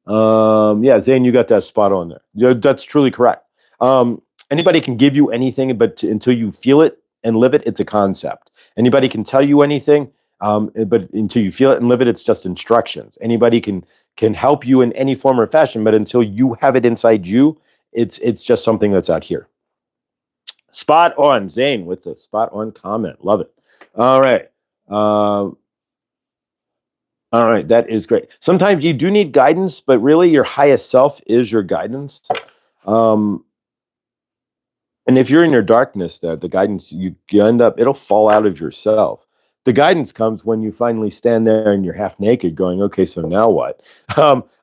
Yeah, Zane, you got that spot on there. Yeah, that's truly correct. Anybody can give you anything, but until you feel it and live it, it's a concept. Anybody can tell you anything, But until you feel it and live it, it's just instructions. Anybody can help you in any form or fashion, but until you have it inside you, it's just something that's out here. Spot on, Zane, with the spot on comment. Love it. All right. All right, that is great. Sometimes you do need guidance, but really your highest self is your guidance. And if you're in your darkness, the guidance, you end up, it'll fall out of yourself. The guidance comes when you finally stand there and you're half naked going, okay, so now what?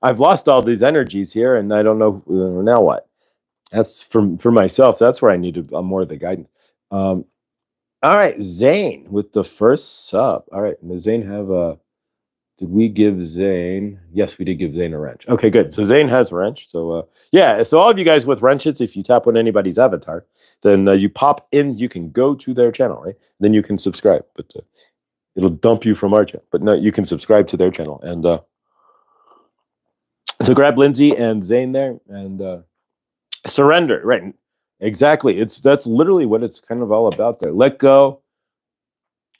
I've lost all these energies here and I don't know, now what? That's for myself. That's where I needed more of the guidance. All right, Zane with the first sub. All right, does Zane have a? Did we give Zane? Yes, we did give Zane a wrench. Okay, good. So Zane has a wrench. So yeah. So all of you guys with wrenches, if you tap on anybody's avatar, then you pop in. You can go to their channel, right? Then you can subscribe, but it'll dump you from our channel. But no, you can subscribe to their channel and so grab Lindsay and Zane there and. Surrender, right? Exactly. That's literally what it's kind of all about there. Let go.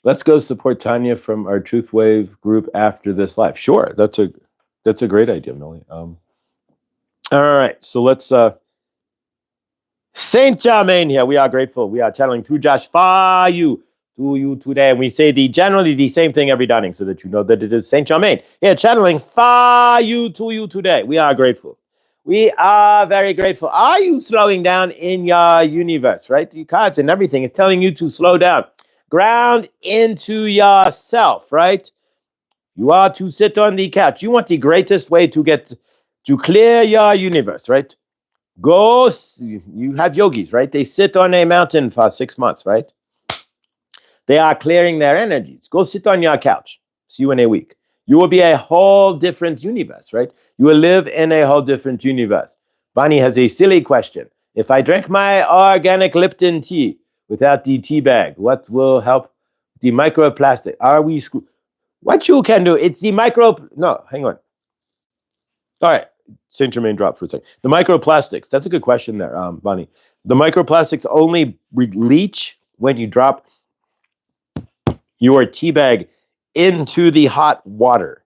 Let's go support Tanya from our Truth Wave group after this live. Sure, that's a great idea, Millie. All right, so let's Saint Germain here. We are grateful. We are channeling through Josh for you to you today. And we say generally the same thing every dawning so that you know that it is Saint Germain. Yeah, channeling for you to you today. We are grateful. We are very grateful. Are you slowing down in your universe, right? The cards and everything is telling you to slow down. Ground into yourself, right? You are to sit on the couch. You want the greatest way to get to clear your universe, right? Go, you have yogis, right? They sit on a mountain for 6 months, right? They are clearing their energies. Go sit on your couch. See you in a week. You will be a whole different universe, right? You will live in a whole different universe. Bonnie has a silly question. If I drink my organic Lipton tea without the tea bag, what will help the microplastic? Are we screwed? What you can do, it's the no, hang on. All right, Saint Germain dropped for a second. The microplastics, that's a good question there, Bonnie. The microplastics only leach when you drop your tea bag into the hot water.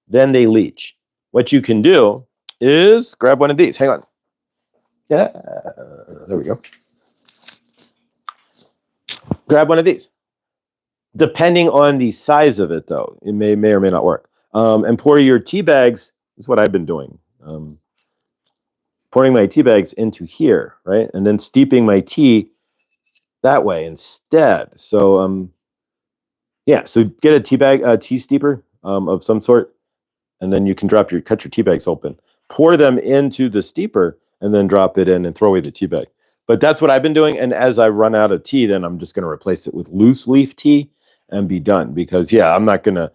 Then they leach. What you can do is grab one of these. Hang on. Yeah, there we go. Grab one of these. Depending on the size of it, though, it may or may not work. And pour your tea bags. This is what I've been doing. Pouring my tea bags into here, right? And then steeping my tea that way instead. So, yeah, so get a tea steeper of some sort, and then you can cut your tea bags open, pour them into the steeper, and then drop it in and throw away the tea bag. But that's what I've been doing. And as I run out of tea, then I'm just going to replace it with loose leaf tea and be done. Because yeah, I'm not going to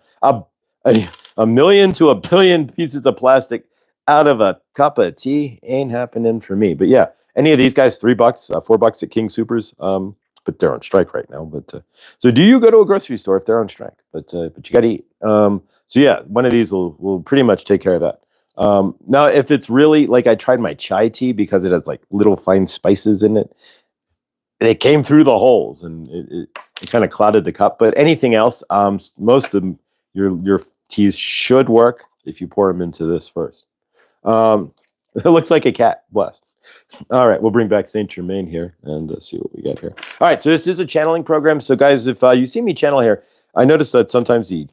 a million to a billion pieces of plastic out of a cup of tea ain't happening for me. But yeah, any of these guys, $3, $4 at King Supers. But they're on strike right now. But so do you go to a grocery store if they're on strike? But you got to eat. So yeah, one of these will pretty much take care of that. Now, if it's really like I tried my chai tea because it has like little fine spices in it, it came through the holes and it kind of clouded the cup. But anything else, most of your teas should work if you pour them into this first. It looks like a cat. Blessed. All right, we'll bring back Saint Germain here and see what we got here. All right, so this is a channeling program. So guys, if you see me channel here, I notice that sometimes the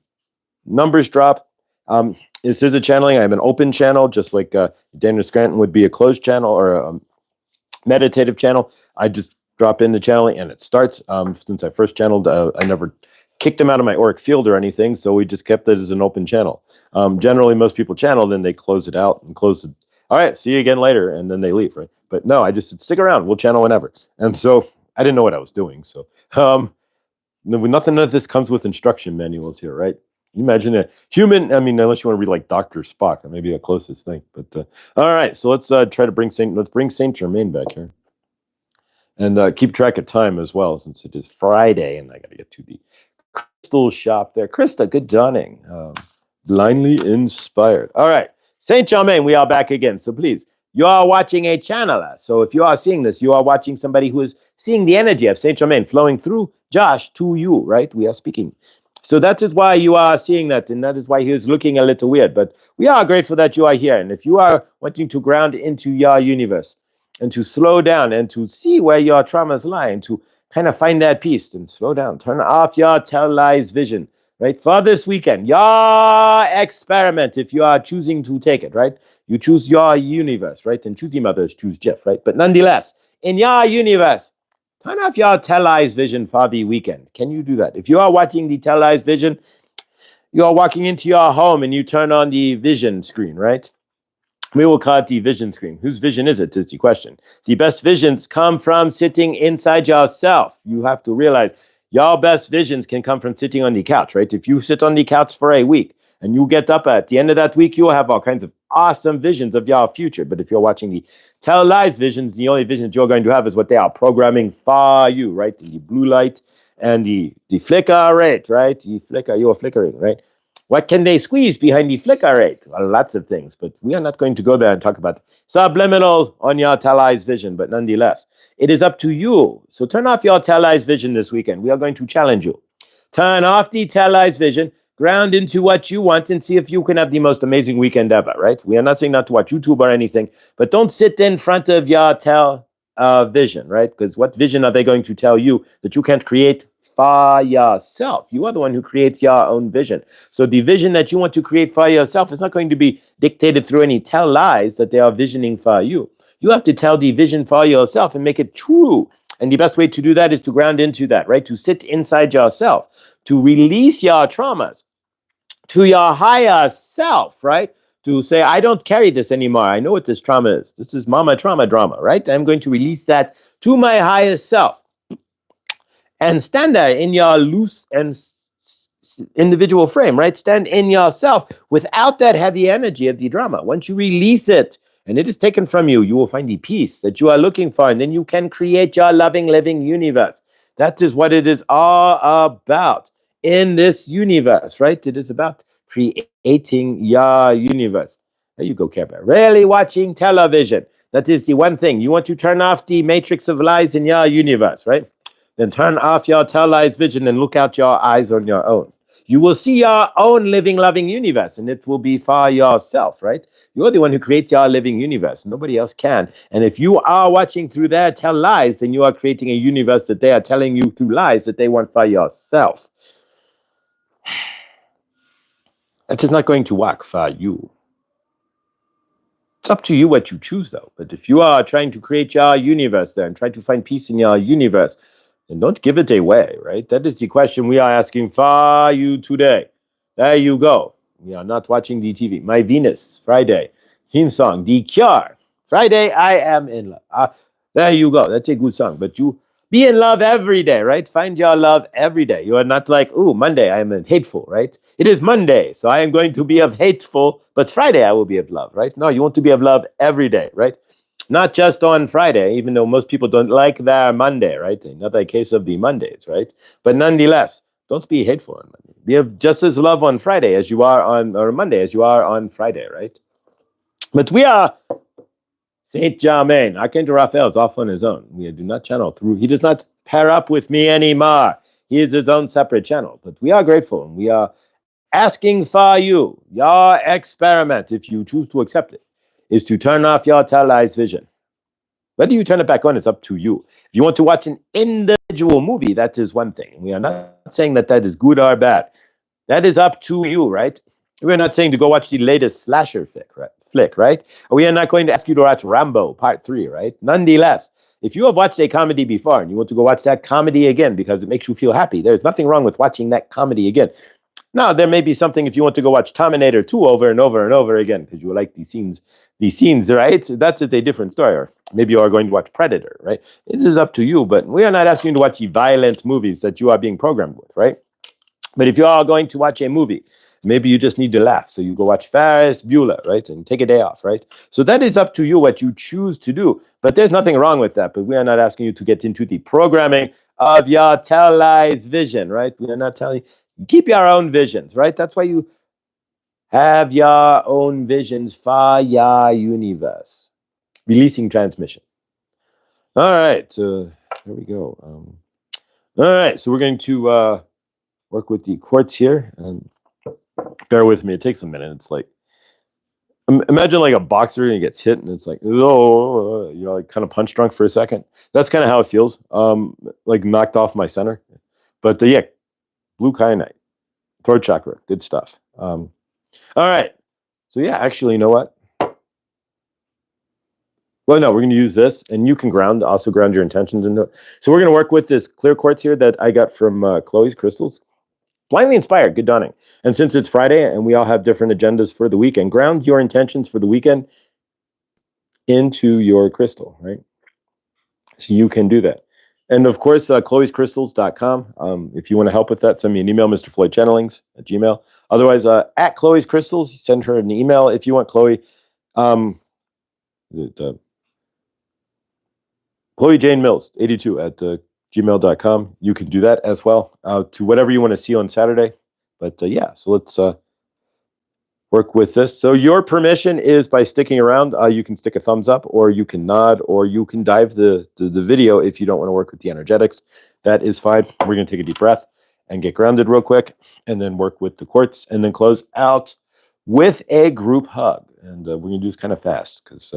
numbers drop. This is a channeling. I have an open channel, just like Daniel Scranton would be a closed channel or a meditative channel. I just drop in the channeling and it starts. Since I first channeled, I never kicked him out of my auric field or anything, so we just kept it as an open channel. Generally, most people channel, then they close it out and close it. All right, see you again later, and then they leave, right? But no, I just said, stick around. We'll channel whenever. And so I didn't know what I was doing. So nothing of this comes with instruction manuals here, right? You imagine a human, I mean, unless you want to read like Dr. Spock, that may be the closest thing. But all right, so let's try to bring Saint Germain back here. And keep track of time as well, since it is Friday, and I got to get to the crystal shop there. Krista, good dawning. Blindly inspired. All right, Saint Germain, we are back again. So please, you are watching a channeler. So if you are seeing this, you are watching somebody who is seeing the energy of Saint Germain flowing through Josh to you, right? We are speaking. So that is why you are seeing that, and that is why he is looking a little weird. But we are grateful that you are here. And if you are wanting to ground into your universe and to slow down and to see where your traumas lie and to kind of find that peace, then slow down. Turn off your televised vision, right? For this weekend, your experiment, if you are choosing to take it, right? You choose your universe, right? And choosing others choose Jeff, right? But nonetheless, in your universe, turn off your televised vision for the weekend. Can you do that? If you are watching the televised vision, you are walking into your home and you turn on the vision screen, right? We will call it the vision screen. Whose vision is it? Is the question. The best visions come from sitting inside yourself. You have to realize your best visions can come from sitting on the couch, right? If you sit on the couch for a week and you get up at the end of that week, you'll have all kinds of awesome visions of your future. But if you're watching the televised visions, the only visions you're going to have is what they are programming for you, right? The blue light and the flicker rate, right? The flicker, you're flickering, right? What can they squeeze behind the flicker rate? Well, lots of things, but we are not going to go there and talk about subliminal on your televised vision, but nonetheless, it is up to you. So turn off your televised vision this weekend. We are going to challenge you. Turn off the televised vision, ground into what you want, and see if you can have the most amazing weekend ever, right? We are not saying not to watch YouTube or anything, but don't sit in front of your vision, right? Because what vision are they going to tell you that you can't create for yourself? You are the one who creates your own vision. So the vision that you want to create for yourself is not going to be dictated through any tell lies that they are visioning for you. You have to tell the vision for yourself and make it true. And the best way to do that is to ground into that, right? To sit inside yourself, to release your traumas to your higher self, right? To say, I don't carry this anymore. I know what this trauma is. This is mama trauma drama, right? I'm going to release that to my highest self and stand there in your loose and individual frame, right? Stand in yourself without that heavy energy of the drama. Once you release it and it is taken from you, you will find the peace that you are looking for, and then you can create your loving, living universe. That is what it is all about in this universe, right? It is about creating your universe. There you go, Care Bear. Really watching television. That is the one thing. You want to turn off the matrix of lies in your universe, right? Then turn off your televised vision and look out your eyes on your own. You will see your own living, loving universe, and it will be for yourself, right? You're the one who creates your living universe. Nobody else can. And if you are watching through their tell lies, then you are creating a universe that they are telling you through lies that they want for yourself. That is not going to work for you. It's up to you what you choose, though. But if you are trying to create your universe there and try to find peace in your universe, then don't give it away, right? That is the question we are asking for you today. There you go. We are not watching the TV. My Venus, Friday. Theme song, The Cure. Friday, I am in love. There you go. That's a good song. But you be in love every day, right? Find your love every day. You are not like, oh, Monday, I am hateful, right? It is Monday, so I am going to be of hateful, but Friday I will be of love, right? No, you want to be of love every day, right? Not just on Friday, even though most people don't like their Monday, right? Another case of the Mondays, right? But nonetheless, don't be hateful on Monday. Be of just as love on Friday as you are on, or Monday as you are on Friday, right? But we are Saint Germain. Archangel Raphael is off on his own. We do not channel through. He does not pair up with me anymore. He is his own separate channel. But we are grateful, and we are asking for you, your experiment, if you choose to accept it, is to turn off your televised vision. Whether you turn it back on, it's up to you. If you want to watch an individual movie, that is one thing. We are not saying that that is good or bad. That is up to you, right? We're not saying to go watch the latest slasher flick, right? We are not going to ask you to watch Rambo Part 3, right? Nonetheless, if you have watched a comedy before and you want to go watch that comedy again because it makes you feel happy, there's nothing wrong with watching that comedy again. Now, there may be something if you want to go watch Terminator 2 over and over and over again because you like these scenes, right? That's a different story. Or maybe you are going to watch Predator, right? It is up to you, but we are not asking you to watch the violent movies that you are being programmed with, right? But if you are going to watch a movie, maybe you just need to laugh. So you go watch Ferris Bueller, right? And take a day off, right? So that is up to you what you choose to do. But there's nothing wrong with that. But we are not asking you to get into the programming of your televised vision, right? We are not telling you, keep your own visions, right? That's why you have your own visions for your universe. Releasing transmission. All right. Here we go. All right. So we're going to work with the quartz here, and bear with me. It takes a minute. It's like, imagine like a boxer and he gets hit and it's like, oh, like kind of punch drunk for a second. That's kind of how it feels. Like knocked off my center. But yeah, blue kyanite, throat chakra, good stuff. All right. So yeah, actually, you know what? Well, no, we're going to use this, and you can also ground your intentions into it. So we're going to work with this clear quartz here that I got from Chloe's Crystals. Blindly inspired, good dawning. And since it's Friday and we all have different agendas for the weekend, ground your intentions for the weekend into your crystal, right? So you can do that. And of course, chloescrystals.com. If you want to help with that, send me an email, Mr. Floyd Channelings at Gmail. Otherwise, at Chloe's Crystals, send her an email. If you want Chloe, is it Chloe Jane Mills, 82 at gmail.com. You can do that as well to whatever you want to see on Saturday. But yeah, so let's work with this. So your permission is by sticking around. You can stick a thumbs up, or you can nod, or you can dive the video if you don't want to work with the energetics. That is fine. We're going to take a deep breath and get grounded real quick, and then work with the quartz, and then close out with a group hug. And we're going to do this kind of fast because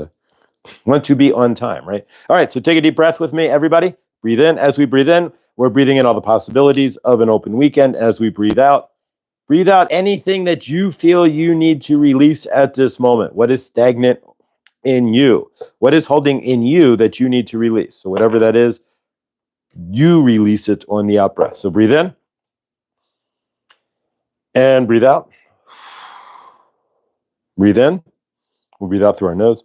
want to be on time, right? All right, so take a deep breath with me, everybody. Breathe in. As we breathe in, we're breathing in all the possibilities of an open weekend. As we breathe out anything that you feel you need to release at this moment. What is stagnant in you? What is holding in you that you need to release? So whatever that is, you release it on the out breath. So breathe in and breathe out. Breathe in. We'll breathe out through our nose.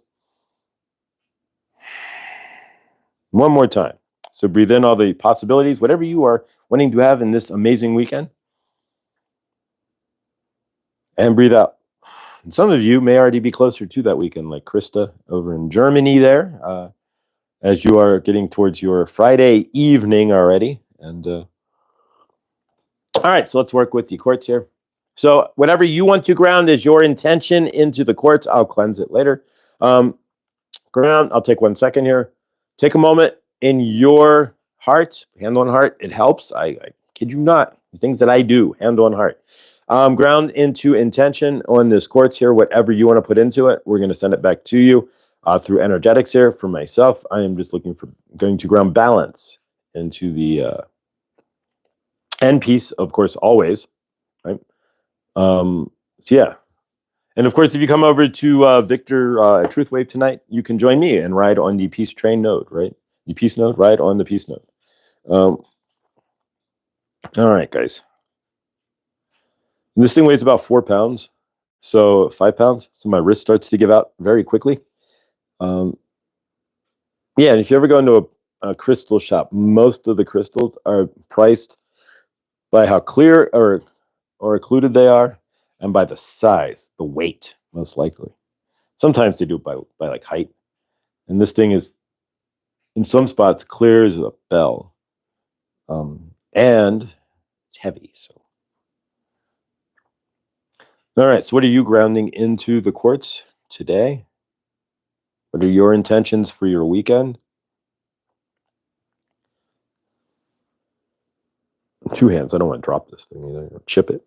One more time. So breathe in all the possibilities, whatever you are wanting to have in this amazing weekend. And breathe out. And some of you may already be closer to that weekend, like Krista over in Germany there, as you are getting towards your Friday evening already. And all right, so let's work with the quartz here. So whatever you want to ground is your intention into the quartz. I'll cleanse it later. Ground, I'll take 1 second here. Take a moment in your heart, hand on heart. It helps. I kid you not. The things that I do, hand on heart. Ground into intention on this quartz here. Whatever you want to put into it, we're going to send it back to you through energetics here. For myself, I am just going to ground balance into the end piece, of course, always. Right. So yeah. And of course, if you come over to Victor at Truth Wave tonight, you can join me and ride on the Peace Train node, right? The Peace node, ride on the Peace node. All right, guys. And this thing weighs about 4 pounds, so 5 pounds. So my wrist starts to give out very quickly. Yeah, and if you ever go into a crystal shop, most of the crystals are priced by how clear or occluded they are, and by the size, the weight, most likely. Sometimes they do it by like height. And this thing is, in some spots, clear as a bell. And it's heavy. So, all right. So what are you grounding into the quartz today? What are your intentions for your weekend? 2 hands. I don't want to drop this thing either. Chip it.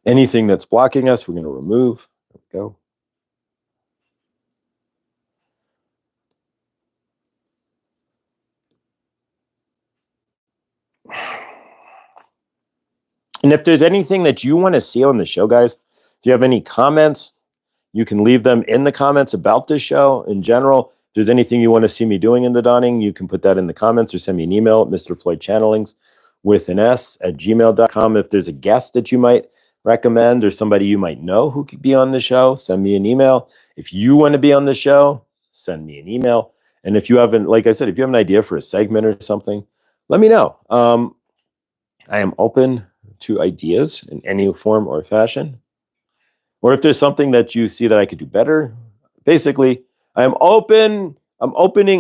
Anything that's blocking us, we're going to remove. There we go. And if there's anything that you want to see on the show, guys, do you have any comments? You can leave them in the comments about this show in general. If there's anything you want to see me doing in the dawning, you can put that in the comments or send me an email at Mr. Floyd Channelings with an S at gmail.com. If there's a guest that you might recommend or somebody you might know who could be on the show, send me an email. If you want to be on the show, send me an email. And if you haven't, like I said, if you have an idea for a segment or something, let me know. I am open to ideas in any form or fashion. Or if there's something that you see that I could do better, basically, I'm opening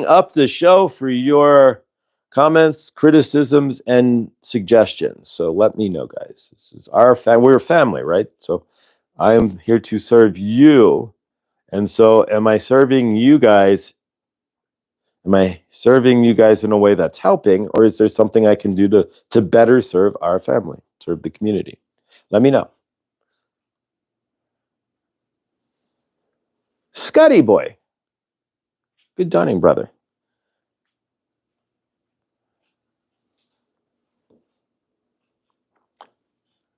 up the show for your comments, criticisms, and suggestions. So let me know, guys. This is our family. We're a family, right? So I am here to serve you. And so am I serving you guys Am I serving you guys in a way that's helping, or is there something I can do to better serve our family, serve the community? Let me know. Scotty boy. Good dawning, brother.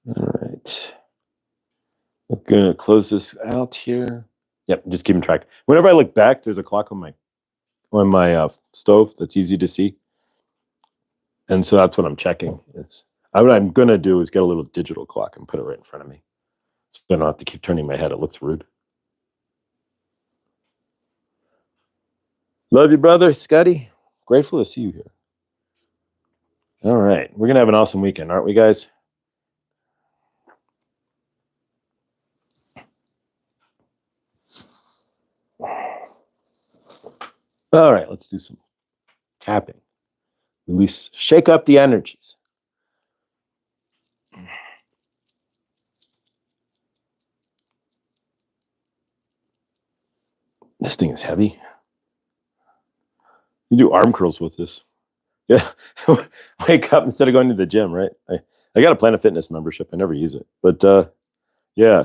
All right. I'm going to close this out here. Yep, just keeping track. Whenever I look back, there's a clock on my stove that's easy to see. And so that's what I'm checking. What I'm going to do is get a little digital clock and put it right in front of me. So I don't have to keep turning my head. It looks rude. Love you, brother, Scotty. Grateful to see you here. All right. We're going to have an awesome weekend, aren't we, guys? All right. Let's do some tapping. Release, shake up the energies. This thing is heavy. You do arm curls with this. Yeah. Wake up instead of going to the gym, right? I got a Planet Fitness membership. I never use it. But yeah,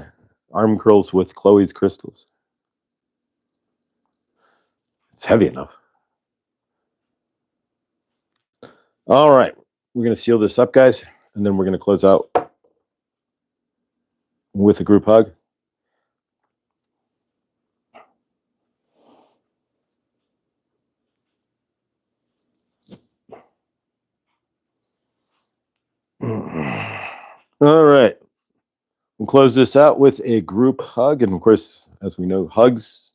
arm curls with Chloe's crystals. It's heavy enough. All right. We're going to seal this up, guys, and then we're going to close out with a group hug. All right. We'll close this out with a group hug. And of course, as we know, hugs,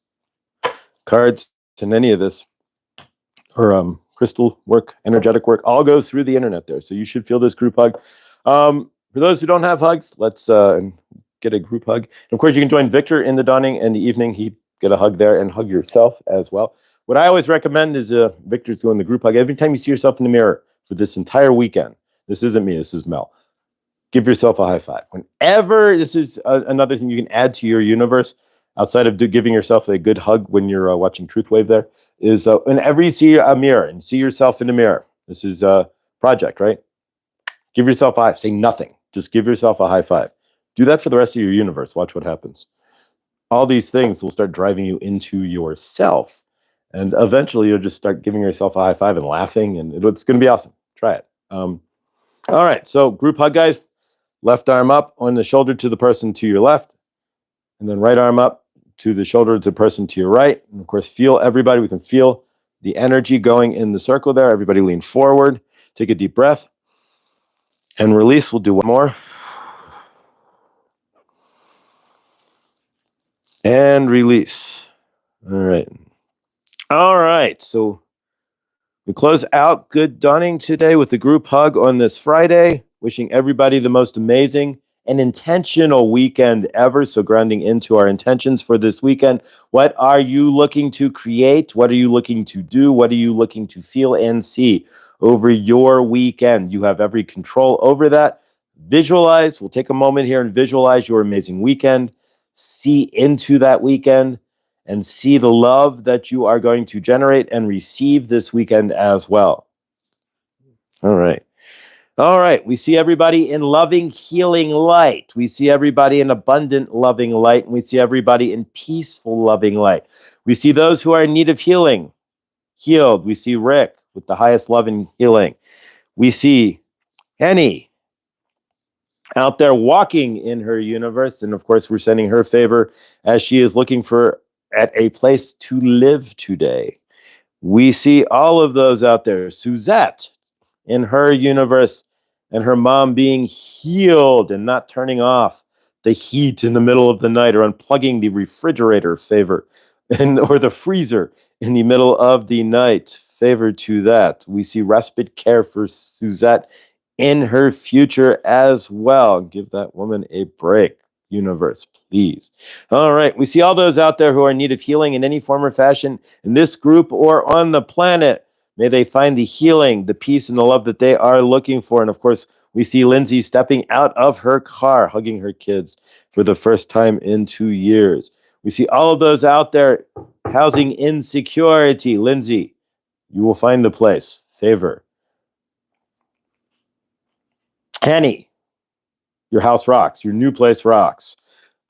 cards, and any of this, or crystal work, energetic work, all goes through the internet there. So you should feel this group hug. For those who don't have hugs, let's get a group hug. And of course, you can join Victor in the dawning and the evening. He'd get a hug there and hug yourself as well. What I always recommend is Victor's doing the group hug. Every time you see yourself in the mirror for this entire weekend, this isn't me, this is Mel. Give yourself a high five. Whenever, this is another thing you can add to your universe, outside of giving yourself a good hug when you're watching Truth Wave there, is whenever you see a mirror and see yourself in the mirror, this is a project, right? Give yourself a high, say nothing. Just give yourself a high five. Do that for the rest of your universe. Watch what happens. All these things will start driving you into yourself. And eventually you'll just start giving yourself a high five and laughing, and it's going to be awesome. Try it. All right, so group hug, guys. Left arm up on the shoulder to the person to your left, and then right arm up to the shoulder to the person to your right. And of course, feel everybody. We can feel the energy going in the circle there. Everybody lean forward. Take a deep breath. And release. We'll do one more. And release. All right. All right. So we close out Good Dawning today with a group hug on this Friday. Wishing everybody the most amazing and intentional weekend ever. So grounding into our intentions for this weekend. What are you looking to create? What are you looking to do? What are you looking to feel and see over your weekend? You have every control over that. Visualize. We'll take a moment here and visualize your amazing weekend. See into that weekend and see the love that you are going to generate and receive this weekend as well. All right. All right, we see everybody in loving, healing light. We see everybody in abundant, loving light. And we see everybody in peaceful, loving light. We see those who are in need of healing, healed. We see Rick with the highest love and healing. We see Henny out there walking in her universe. And of course, we're sending her favor as she is looking at a place to live today. We see all of those out there. Suzette in her universe, and her mom being healed and not turning off the heat in the middle of the night or unplugging the refrigerator, favor, or the freezer in the middle of the night, favor to that. We see respite care for Suzette in her future as well. Give that woman a break, universe, please. All right, we see all those out there who are in need of healing in any form or fashion in this group or on the planet. May they find the healing, the peace, and the love that they are looking for. And of course, we see Lindsay stepping out of her car, hugging her kids for the first time in 2 years. We see all of those out there housing insecurity. Lindsay, You will find the place. Favor. Henny, your house rocks. Your new place rocks.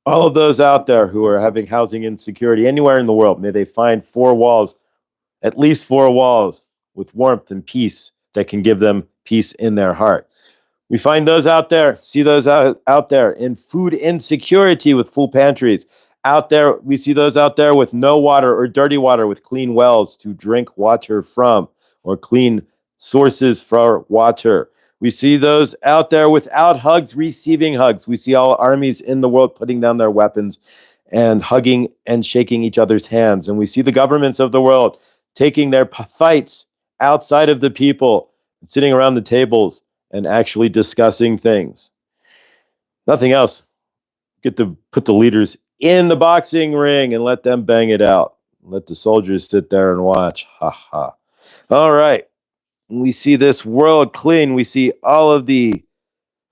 All of those out there who are having housing insecurity anywhere in the world, may they find four walls, at least four walls with warmth and peace that can give them peace in their heart. We find those out there, see those out there in food insecurity with full pantries. Out there, we see those out there with no water or dirty water with clean wells to drink water from or clean sources for water. We see those out there without hugs, receiving hugs. We see all armies in the world putting down their weapons and hugging and shaking each other's hands. And we see the governments of the world taking their fights outside of the people, sitting around the tables and actually discussing things. Nothing else. Get to put the leaders in the boxing ring and let them bang it out. Let the soldiers sit there and watch. Ha ha. All right. We see this world clean. We see all of the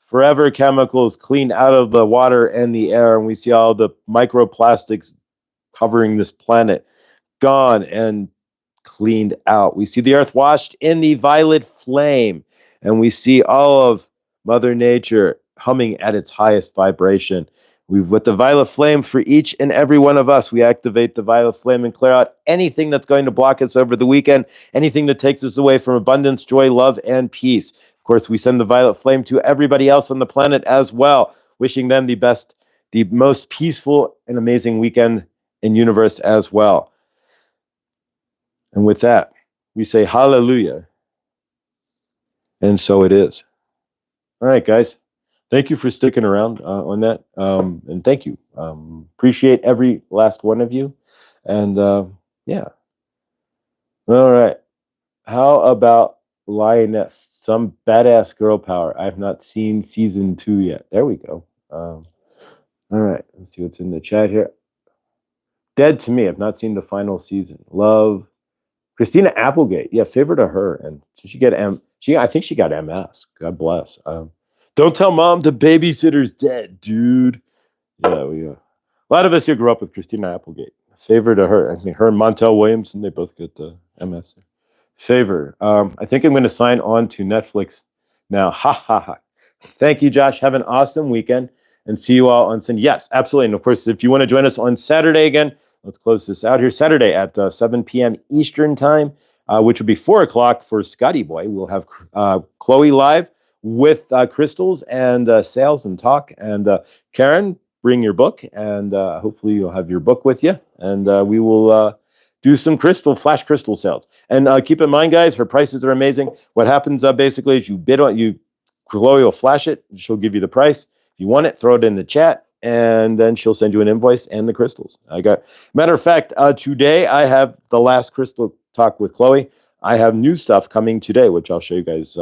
forever chemicals cleaned out of the water and the air. And we see all the microplastics covering this planet gone and cleaned out. We see the earth washed in the violet flame. And we see all of Mother Nature humming at its highest vibration. With the violet flame for each and every one of us, we activate the violet flame and clear out anything that's going to block us over the weekend, anything that takes us away from abundance, joy, love, and peace. Of course, we send the violet flame to everybody else on the planet as well, wishing them the best, the most peaceful and amazing weekend in universe as well. And with that, we say hallelujah. And so it is. All right, guys. Thank you for sticking around on that. And thank you. Appreciate every last one of you. And yeah. All right. How about Lioness? Some badass girl power. I've not seen season 2 yet. There we go. All right. Let's see what's in the chat here. Dead to me. I've not seen the final season. Love. Christina Applegate. Yeah, favor to her. And she get I think she got MS. God bless. Don't tell mom the babysitter's dead, dude. Yeah, a lot of us here grew up with Christina Applegate. Favor to her. I think her and Montel Williamson, they both get the MS. Favor. I think I'm going to sign on to Netflix now. Ha ha ha. Thank you, Josh. Have an awesome weekend and see you all on Sunday. Yes, absolutely. And of course, if you want to join us on Saturday again, let's close this out here. Saturday at 7 p.m. Eastern time, which will be 4 o'clock for Scotty Boy. We'll have Chloe live with crystals and sales and talk. And Karen, bring your book, and hopefully you'll have your book with you. And we will do some flash crystal sales. And keep in mind, guys, her prices are amazing. What happens basically is you bid on you. Chloe will flash it. She'll give you the price. If you want it, throw it in the chat, and then she'll send you an invoice and the crystals. Matter of fact, today I have the last crystal talk with Chloe. I have new stuff coming today, which I'll show you guys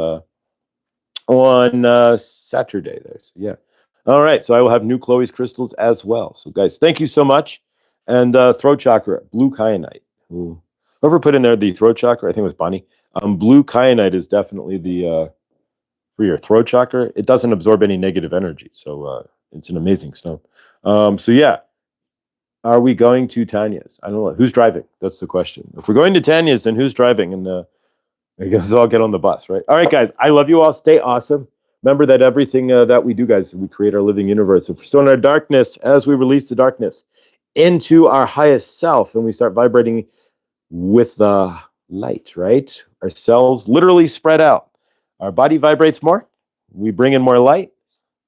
on Saturday there. So yeah. All right. So I will have new Chloe's crystals as well. So guys, thank you so much. And throat chakra, blue kyanite. Whoever put in there the throat chakra, I think it was Bonnie. Blue kyanite is definitely the for your throat chakra. It doesn't absorb any negative energy. So it's an amazing stone. So yeah. Are we going to Tanya's? I don't know. Who's driving? That's the question. If we're going to Tanya's, then who's driving? And I guess I'll get on the bus, right? All right, guys. I love you all. Stay awesome. Remember that everything that we do, guys, we create our living universe. If we're still in our darkness, as we release the darkness into our highest self, and we start vibrating with the light, right? Our cells literally spread out. Our body vibrates more. We bring in more light.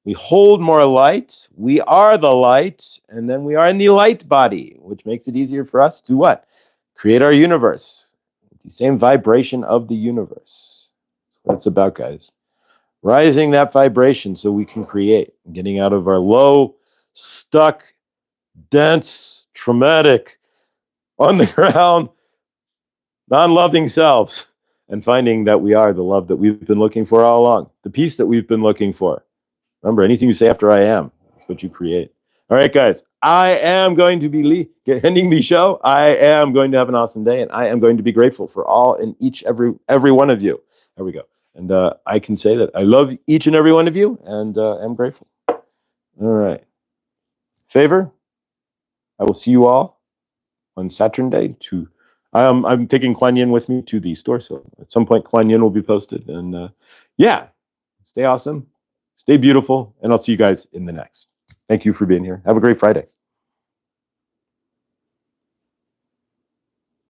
We hold more light. We are the light. And then we are in the light body, which makes it easier for us to what? Create our universe. The same vibration of the universe. That's what it's about, guys. Rising that vibration so we can create. Getting out of our low, stuck, dense, traumatic, on the ground, non-loving selves. And finding that we are the love that we've been looking for all along. The peace that we've been looking for. Remember, anything you say after I am, that's what you create. All right, guys. I am going to be ending the show. I am going to have an awesome day, and I am going to be grateful for all and every one of you. There we go. And I can say that I love each and every one of you, and am grateful. All right. Favor, I will see you all on Saturday to I'm taking Kuan Yin with me to the store, so at some point Kuan Yin will be posted. And yeah, stay awesome, stay beautiful, and I'll see you guys in the next. Thank you for being here. Have a great Friday.